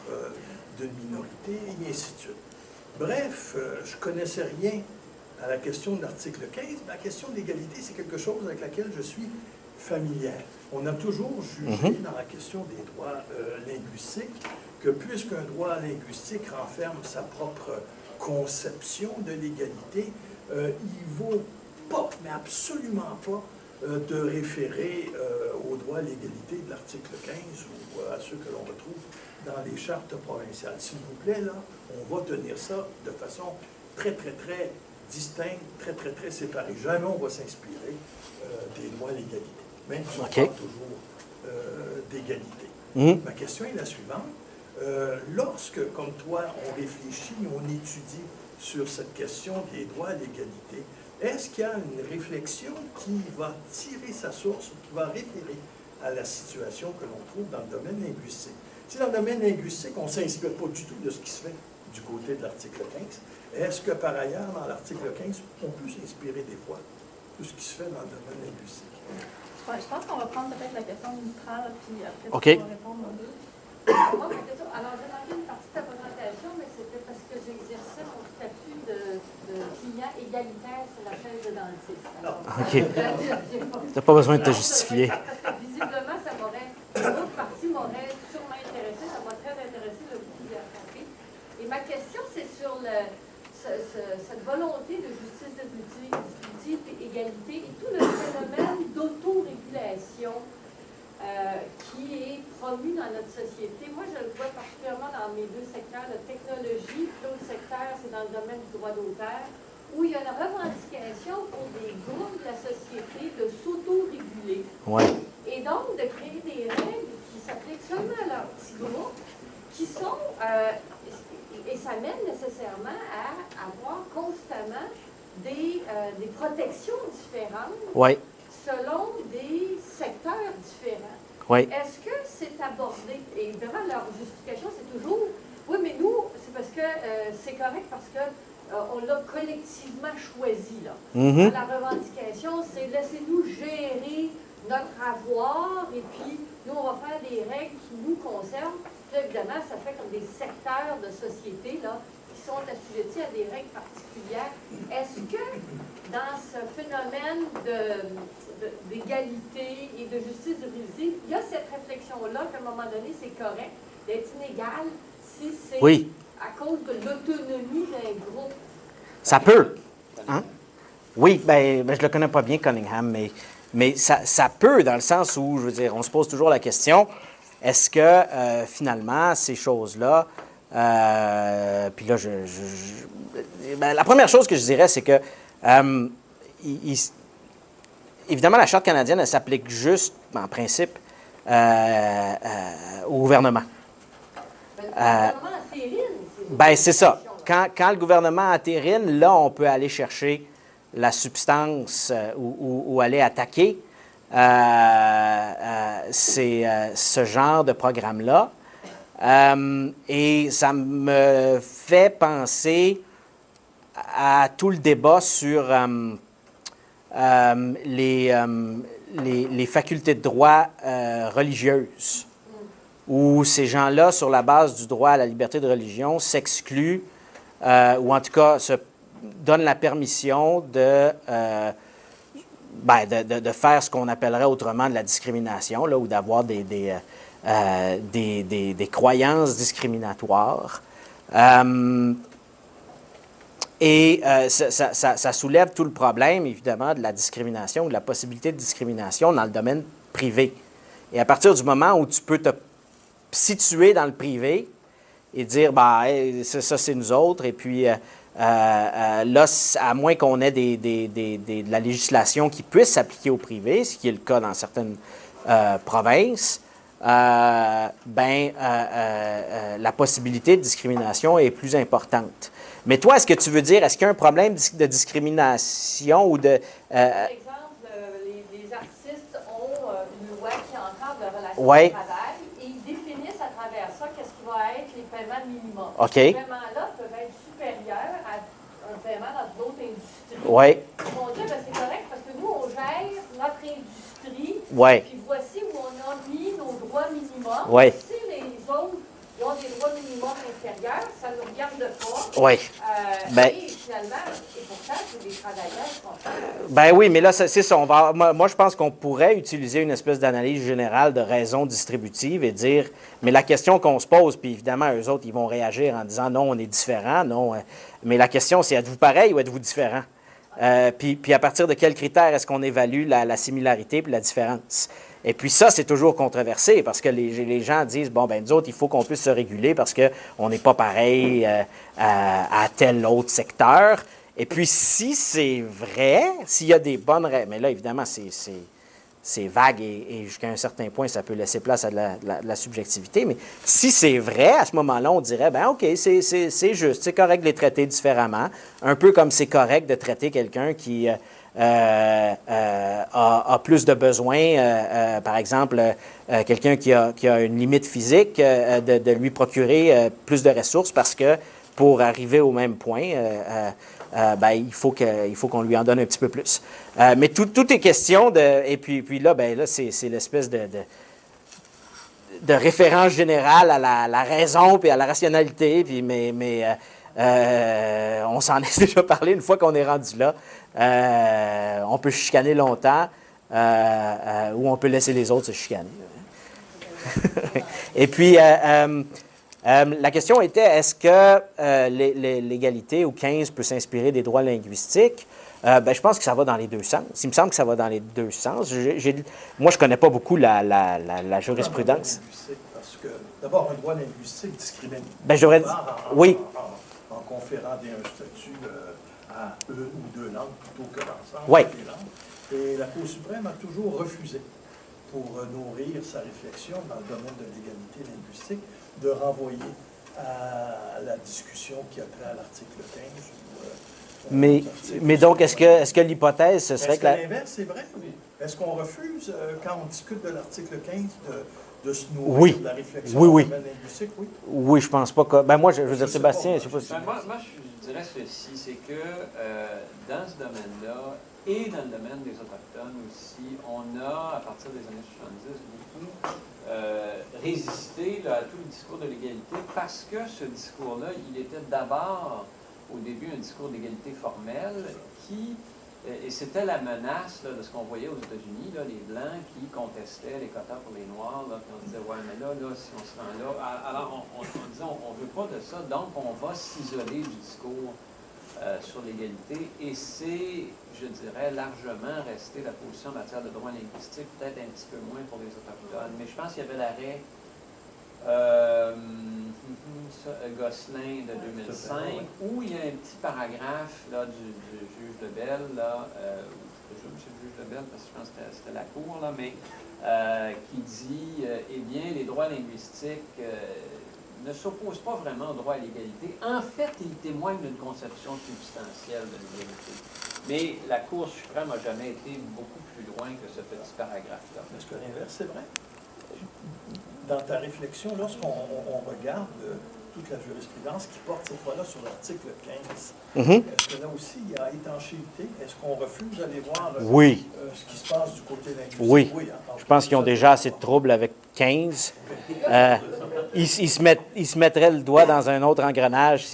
d'une minorité, et ainsi de suite. Bref, je ne connaissais rien à la question de l'article 15, mais la question de l'égalité, c'est quelque chose avec laquelle je suis familière. On a toujours jugé dans la question des droits linguistiques que puisqu'un droit linguistique renferme sa propre conception de l'égalité, il ne vaut pas, mais absolument pas, de référer aux droits à l'égalité de l'article 15 ou à ceux que l'on retrouve dans les chartes provinciales. S'il vous plaît, là, on va tenir ça de façon très, très, très distincte, très, très, très séparée. Jamais on va s'inspirer des droits à l'égalité, même si on parle toujours d'égalité. Ma question est la suivante. Lorsque, comme toi, on réfléchit, on étudie sur cette question des droits à l'égalité, est-ce qu'il y a une réflexion qui va tirer sa source, qui va référer à la situation que l'on trouve dans le domaine linguistique? Si dans le domaine linguistique, on ne s'inspire pas du tout de ce qui se fait du côté de l'article 15, est-ce que par ailleurs, dans l'article 15, on peut s'inspirer des fois de ce qui se fait dans le domaine linguistique? Ouais, je pense qu'on va prendre peut-être la question Mistral, puis après, OK. on va répondre aux deux. Alors, j'ai manqué une partie de ta présentation, mais c'était parce que j'exerçais mon statut de client égalitaire sur la chaise de dentiste. Alors, OK. Tu n'as pas besoin de te justifier. Parce que visiblement, ça m'aurait, une autre partie m'aurait sûrement intéressé, ça m'a très intéressé le coup qui a frappé. Et ma question, c'est sur cette volonté de justice distributive et égalité et tout le phénomène d'autorégulation qui est promu dans notre société. Moi, je le vois particulièrement dans mes deux secteurs, la technologie, l'autre secteur, c'est dans le domaine du droit d'auteur, où il y a une revendication pour des groupes de la société de s'autoréguler. Ouais. Et donc, de créer des règles qui s'appliquent seulement à leurs petits groupes, qui sont, et ça mène nécessairement à avoir constamment des protections différentes. Ouais. Selon des secteurs différents. Oui. Est-ce que c'est abordé, et évidemment leur justification c'est toujours, oui mais nous, c'est parce que c'est correct parce que on l'a collectivement choisi là. La revendication c'est laissez-nous gérer notre avoir et puis nous on va faire des règles qui nous concernent. Puis, évidemment ça fait comme des secteurs de société là, qui sont assujettis à des règles particulières. Est-ce que dans ce phénomène d'égalité et de justice distributive, il y a cette réflexion-là qu'à un moment donné, c'est correct d'être inégal si c'est à cause de l'autonomie d'un groupe. Ça peut. Hein? Oui, ben, je le connais pas bien, Cunningham, mais ça peut, dans le sens où, je veux dire, on se pose toujours la question, est-ce que, finalement, ces choses-là, puis là, ben, la première chose que je dirais, c'est que, évidemment, la Charte canadienne, elle s'applique juste, en principe, au gouvernement. Mais le gouvernement entérine Ben, c'est ça. Quand le gouvernement entérine, là, on peut aller chercher la substance ou aller attaquer ce genre de programme-là. Et ça me fait penser à tout le débat sur les facultés de droit religieuses, où ces gens-là, sur la base du droit à la liberté de religion, s'excluent, ou en tout cas se donnent la permission de faire ce qu'on appellerait autrement de la discrimination, là, ou d'avoir des croyances discriminatoires. Ça soulève tout le problème, évidemment, de la discrimination, ou de la possibilité de discrimination dans le domaine privé. Et à partir du moment où tu peux te situer dans le privé et dire, hey, ça c'est nous autres, et puis là, à moins qu'on ait de la législation qui puisse s'appliquer au privé, ce qui est le cas dans certaines provinces, la possibilité de discrimination est plus importante. Mais toi, est-ce que tu veux dire, est-ce qu'il y a un problème de discrimination ou de... Par exemple, les artistes ont une loi qui encadre la relation Ouais. de travail et ils définissent à travers ça qu'est-ce qui va être les paiements minimums. OK. Ces paiements-là peuvent être supérieurs à un paiement dans une autre industrie. Oui. Ils vont dire, c'est correct parce que nous, on gère notre industrie. Ouais. Puis voici où on a mis nos droits minimums. Ouais. Si les autres ont des droits minimums inférieurs, ça ne nous regarde pas. Oui. Et finalement, et pourtant, c'est des travailleurs qui sont faits. Ben oui, mais là, c'est ça. Moi, je pense qu'on pourrait utiliser une espèce d'analyse générale de raison distributive et dire, mais la question qu'on se pose, puis évidemment, eux autres, ils vont réagir en disant, non, on est différent, non. Mais la question, c'est, êtes-vous pareil ou êtes-vous différent? Puis à partir de quels critères est-ce qu'on évalue la similarité puis la différence? Et puis ça, c'est toujours controversé parce que les gens disent, bon, ben nous autres, il faut qu'on puisse se réguler parce qu'on n'est pas pareil à tel autre secteur. Et puis si c'est vrai, s'il y a des bonnes raisons, mais là, évidemment, c'est vague et jusqu'à un certain point, ça peut laisser place à de la subjectivité. Mais si c'est vrai, à ce moment-là, on dirait, ben OK, c'est juste, c'est correct de les traiter différemment, un peu comme c'est correct de traiter quelqu'un qui a plus de besoins, par exemple, quelqu'un qui a une limite physique, de lui procurer plus de ressources parce que pour arriver au même point, il faut qu'on lui en donne un petit peu plus. Mais tout est question de... Et puis là, c'est l'espèce de référence générale à la raison puis à la rationalité. Puis, mais on s'en est déjà parlé une fois qu'on est rendu là. On peut chicaner longtemps ou on peut laisser les autres se chicaner. Et puis... la question était, est-ce que l'égalité ou 15 peut s'inspirer des droits linguistiques? Je pense que ça va dans les deux sens. Il me semble que ça va dans les deux sens. Moi, je ne connais pas beaucoup la jurisprudence. Parce que, d'abord, un droit linguistique discrimine. Oui. En conférant un statut à une ou deux langues plutôt que l'ensemble Oui. des langues. Et la Cour suprême a toujours refusé, pour nourrir sa réflexion dans le domaine de l'égalité linguistique, de renvoyer à la discussion qui a trait à l'article 15. Mais donc, est-ce que l'hypothèse, ce serait est-ce que l'inverse, c'est vrai? Oui. Est-ce qu'on refuse, quand on discute de l'article 15, de se nourrir de la réflexion dans le domaine linguistique? Oui. Oui, je pense pas que... moi, je veux dire, Sébastien, je sais pas si... Moi, je dirais ceci, c'est que dans ce domaine-là, et dans le domaine des Autochtones aussi, on a, à partir des années 70, beaucoup résisté à tout le discours de l'égalité parce que ce discours-là, il était d'abord, au début, un discours d'égalité formelle qui Et c'était la menace là, de ce qu'on voyait aux États-Unis, là, les Blancs qui contestaient les quotas pour les Noirs, là, puis on disait, ouais, mais là, si on se rend là, alors on disait, on ne veut pas de ça, donc on va s'isoler du discours sur l'égalité, et c'est, je dirais, largement resté la position en matière de droit linguistique, peut-être un petit peu moins pour les Autochtones, mais je pense qu'il y avait l'arrêt Gosselin de 2005, où il y a un petit paragraphe là, du juge Lebel, là, je présume que c'est le juge Lebel, parce que je pense que c'était la Cour, là, mais qui dit, eh bien, les droits linguistiques ne s'opposent pas vraiment au droit à l'égalité. En fait, ils témoignent d'une conception substantielle de l'égalité. Mais la Cour suprême n'a jamais été beaucoup plus loin que ce petit paragraphe-là. Est-ce que l'inverse, c'est vrai? Dans ta réflexion, lorsqu'on regarde toute la jurisprudence qui porte cette fois-là sur l'article 15, est-ce que là aussi, il y a étanchéité? Est-ce qu'on refuse d'aller voir ce qui se passe du côté linguistique? Oui. Je pense qu'ils ont déjà assez de troubles avec 15. Ils se mettraient le doigt dans un autre engrenage.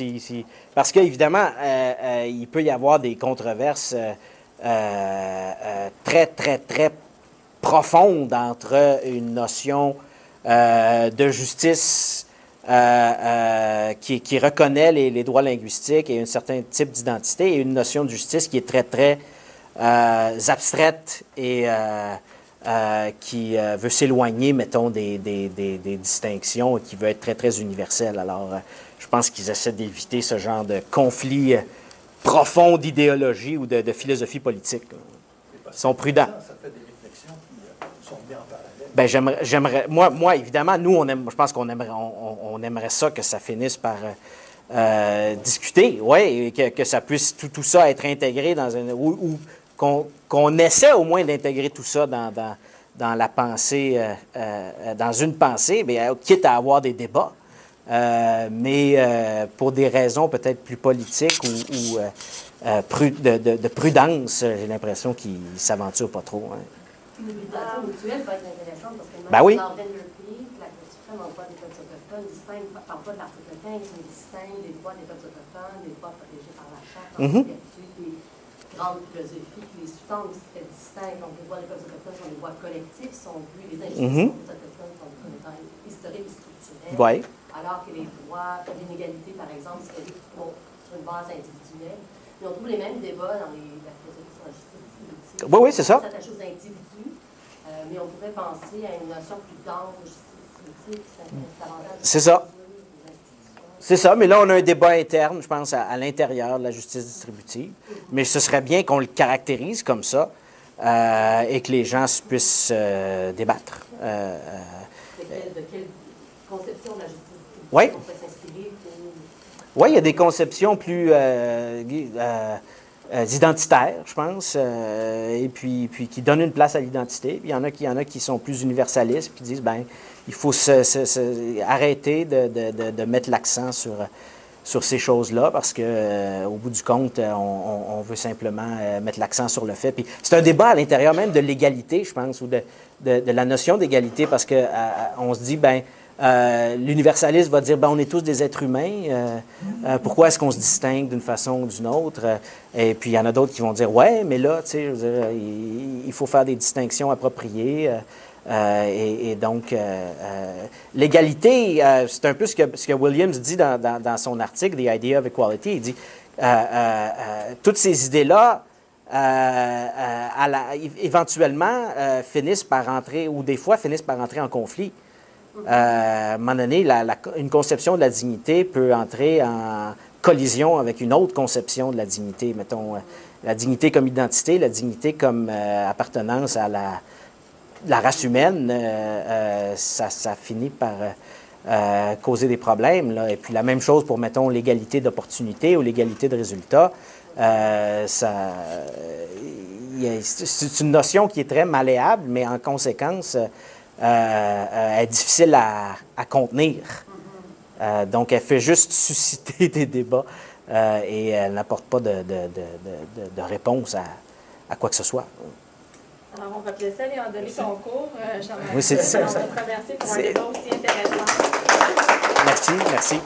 Parce qu'évidemment, il peut y avoir des controverses très, très, très profondes entre une notion de justice qui reconnaît les droits linguistiques et un certain type d'identité, et une notion de justice qui est très, très abstraite et qui veut s'éloigner, mettons, des distinctions et qui veut être très, très universelle. Alors, je pense qu'ils essaient d'éviter ce genre de conflit profond d'idéologie ou de philosophie politique. Ils sont prudents. Ça fait des réflexions qui sont bien en parallèle. Bien, j'aimerais, moi, évidemment, nous, je pense qu'on aimerait, on aimerait ça que ça finisse par discuter, oui, et que ça puisse tout ça être intégré dans ou qu'on essaie au moins d'intégrer tout ça dans la pensée, dans une pensée, bien, quitte à avoir des débats, mais pour des raisons peut-être plus politiques ou de prudence, j'ai l'impression qu'ils ne s'aventurent pas trop. Hein. L'habilitation mutuelle peut être intéressante parce que ben oui. dans le pays, la Cour suprême en droit des peuples autochtones distingue, parle pas de l'article 15, mais distingue les droits des peuples autochtones, des droits protégés par la Charte, en vertu des grandes philosophies qui les sous-tendent, qui sont distinctes. Donc, les droits des peuples autochtones sont des droits collectifs, sont vus, les injustices des autochtones sont comme étant historiques et structurelles, alors que les droits d'inégalité, par exemple, seraient sur une base individuelle. Mais on trouve les mêmes débats dans la philosophie sur la justice distributive. Oui, c'est ça. On s'attache aux individus, mais on pourrait penser à une notion plus dense de justice distributive qui s'intéresse davantage aux C'est ça. institutions. C'est ça, mais là, on a un débat interne, je pense, à l'intérieur de la justice distributive. Mais ce serait bien qu'on le caractérise comme ça et que les gens puissent débattre. De quelle conception de la justice distributive Oui. on peut s'inspirer pour... Oui, il y a des conceptions plus identitaires, je pense, et puis qui donnent une place à l'identité. Puis il y en a qui sont plus universalistes, puis disent, ben il faut arrêter de mettre l'accent sur ces choses-là, parce que au bout du compte, on veut simplement mettre l'accent sur le fait. Puis c'est un débat à l'intérieur même de l'égalité, je pense, ou de la notion d'égalité, parce que on se dit, ben l'universaliste va dire, ben, on est tous des êtres humains, pourquoi est-ce qu'on se distingue d'une façon ou d'une autre? Et puis, il y en a d'autres qui vont dire, ouais, mais là, tu sais, je veux dire, il faut faire des distinctions appropriées. Et donc, l'égalité, c'est un peu ce que Williams dit dans son article, The Idea of Equality. Il dit, toutes ces idées-là, éventuellement, finissent par entrer, ou des fois finissent par entrer en conflit. À un moment donné, une conception de la dignité peut entrer en collision avec une autre conception de la dignité. Mettons, la dignité comme identité, la dignité comme appartenance à la race humaine, ça finit par causer des problèmes, là. Et puis la même chose pour, mettons, l'égalité d'opportunité ou l'égalité de résultat. C'est une notion qui est très malléable, mais en conséquence, est difficile à contenir. Donc, elle fait juste susciter des débats et elle n'apporte pas de réponse à quoi que ce soit. Alors, on va te laisser aller en donner ton cours, Jean-Marc. Oui, c'est ça. On va te remercier pour un débat aussi intéressant. Merci.